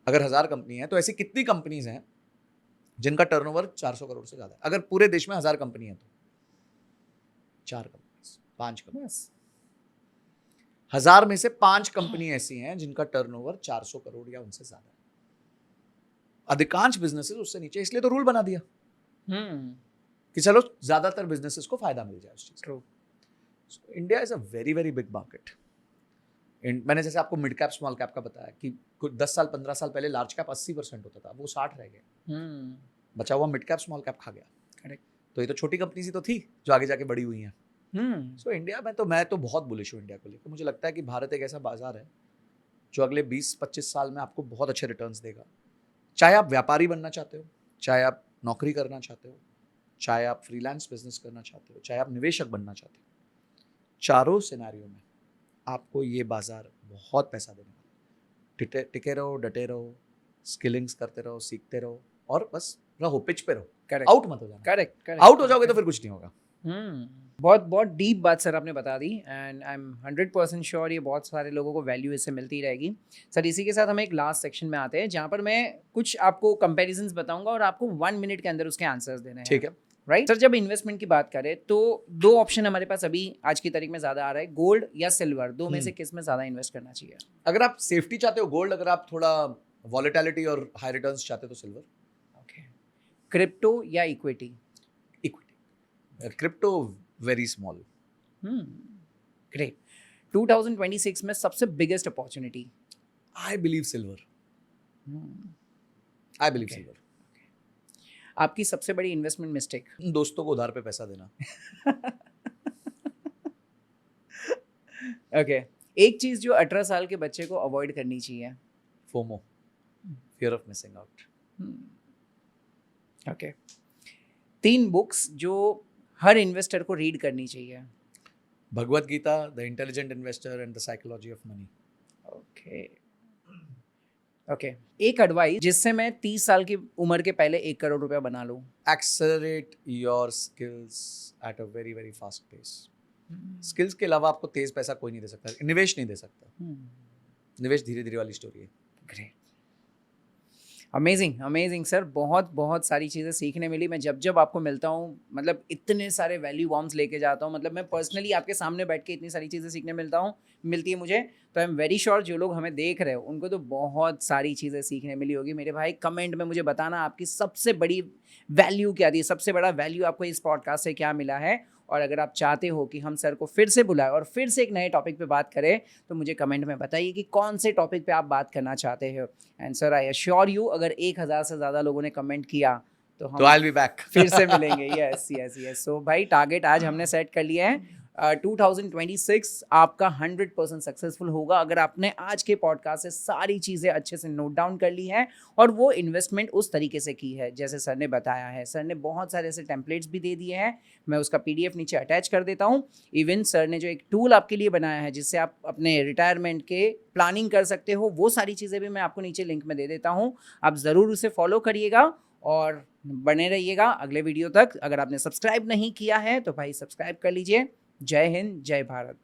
अगर 1000 कंपनी है तो ऐसी कितनी कंपनीज हैं जिनका टर्नओवर 400 करोड़ से ज्यादा है? अगर पूरे देश में 1000 कंपनी है तो 4 कंपनीज, 5 कंपनीज, 1000 में से 5 कंपनी ऐसी हैं जिनका टर्नओवर 400 करोड़ या उनसे ज्यादा है। अधिकांश बिजनेसेस उससे नीचे, इसलिए तो रूल बना दिया कि चलो ज्यादातर बिजनेसेस को फायदा मिल जाए उस चीज। True. India is a very very big market. मैंने जैसे आपको मिड कैप स्मॉल कैप का बताया कि कुछ 10 साल 15 साल पहले लार्ज कैप 80% होता था, वो 60 रह गया, बचा हुआ मिड कैप स्मॉल कैप खा गया। करेक्ट। तो ये तो छोटी कंपनी ही तो थी जो आगे जाके बड़ी हुई हैं। सो इंडिया में तो मैं तो बहुत बुलिश हूँ इंडिया को लेकर। मुझे लगता है कि भारत एक ऐसा बाजार है जो अगले 20-25 साल में आपको बहुत अच्छे रिटर्न्स देगा। चाहे आप व्यापारी बनना चाहते हो, चाहे आप नौकरी करना चाहते हो, चाहे आप फ्रीलांस बिजनेस करना चाहते हो, चाहे आप निवेशक बनना चाहते हो, चारों सिनेरियो में आपको ये बाजार बहुत पैसा देने वाला है। टिके रहो, डटे रहो, स्किलिंग्स करते रहो, सीखते रहो और बस रहो, पिच पे रहो। करेक्ट। आउट मत हो जाना। करेक्ट। आउट हो जाओगे तो फिर कुछ नहीं होगा। बहुत बहुत डीप बात सर आपने बता दी एंड आई एम 100% श्योर ये बहुत सारे लोगों को वैल्यू इससे मिलती रहेगी। सर इसी के साथ हम एक लास्ट सेक्शन में आते हैं जहाँ पर मैं कुछ आपको कंपैरिजंस बताऊंगा और आपको 1 मिनट के अंदर उसके आंसर्स देने हैं। ठीक है। राइट सर, जब इन्वेस्टमेंट की बात करें तो 2 ऑप्शन हमारे पास अभी आज की तारीख में ज़्यादा आ रहा है, गोल्ड या सिल्वर। 2 में से किस में ज़्यादा इन्वेस्ट करना चाहिए? अगर आप सेफ्टी चाहते हो गोल्ड, अगर आप थोड़ा वॉलेटिलिटी और हाई रिटर्न्स चाहते हो तो सिल्वर। ओके। क्रिप्टो या equity? Equity. Crypto very small. Great. 2026 में सबसे biggest opportunity? I believe silver. I believe silver. आपकी सबसे बड़ी इन्वेस्टमेंट मिस्टेक? दोस्तों को उधार पे पैसा देना। ओके। एक चीज जो 18 साल के बच्चे को अवॉइड करनी चाहिए? FOMO, fear of missing out. Okay. 3 books जो हर इन्वेस्टर को रीड करनी चाहिए? Bhagavad Gita, the intelligent investor and the psychology of money. Okay. Okay. एक एडवाइस जिससे मैं 30 साल की उम्र के पहले 1 करोड़ रुपया बना लूं? Accelerate your skills at a very very fast pace. Skills के अलावा आपको तेज पैसा कोई नहीं दे सकता, निवेश नहीं दे सकता। निवेश धीरे धीरे वाली स्टोरी है। ग्रेट। अमेजिंग अमेजिंग सर, बहुत बहुत सारी चीज़ें सीखने मिली। मैं जब जब आपको मिलता हूँ मतलब इतने सारे वैल्यू बॉम्ब्स लेके जाता हूँ, मतलब मैं पर्सनली आपके सामने बैठ के इतनी सारी चीज़ें सीखने मिलती है मुझे, तो आई एम वेरी श्योर जो लोग हमें देख रहे हो उनको तो बहुत सारी चीज़ें सीखने मिली होगी। मेरे भाई कमेंट में मुझे बताना आपकी सबसे बड़ी वैल्यू क्या थी, सबसे बड़ा वैल्यू आपको इस पॉडकास्ट से क्या मिला है। और अगर आप चाहते हो कि हम सर को फिर से बुलाएं और फिर से एक नए टॉपिक पे बात करें तो मुझे कमेंट में बताइए कि कौन से टॉपिक पे आप बात करना चाहते हो। And sir I assure you अगर 1000 से ज़्यादा लोगों ने कमेंट किया तो हम I'll be back. फिर से मिलेंगे। Yes yes yes. सो भाई टारगेट आज हमने सेट कर लिया है 2026 आपका 100% सक्सेसफुल होगा अगर आपने आज के पॉडकास्ट से सारी चीज़ें अच्छे से नोट डाउन कर ली हैं और वो इन्वेस्टमेंट उस तरीके से की है जैसे सर ने बताया है। सर ने बहुत सारे ऐसे टेम्पलेट्स भी दे दिए हैं, मैं उसका PDF नीचे अटैच कर देता हूँ। इवन सर ने जो एक टूल आपके लिए बनाया है जिससे आप अपने रिटायरमेंट के प्लानिंग कर सकते हो, वो सारी चीज़ें भी मैं आपको नीचे लिंक में दे देता हूँ। आप ज़रूर उसे फॉलो करिएगा और बने रहिएगा अगले वीडियो तक। अगर आपने सब्सक्राइब नहीं किया है तो भाई सब्सक्राइब कर लीजिए। जय हिंद, जय भारत।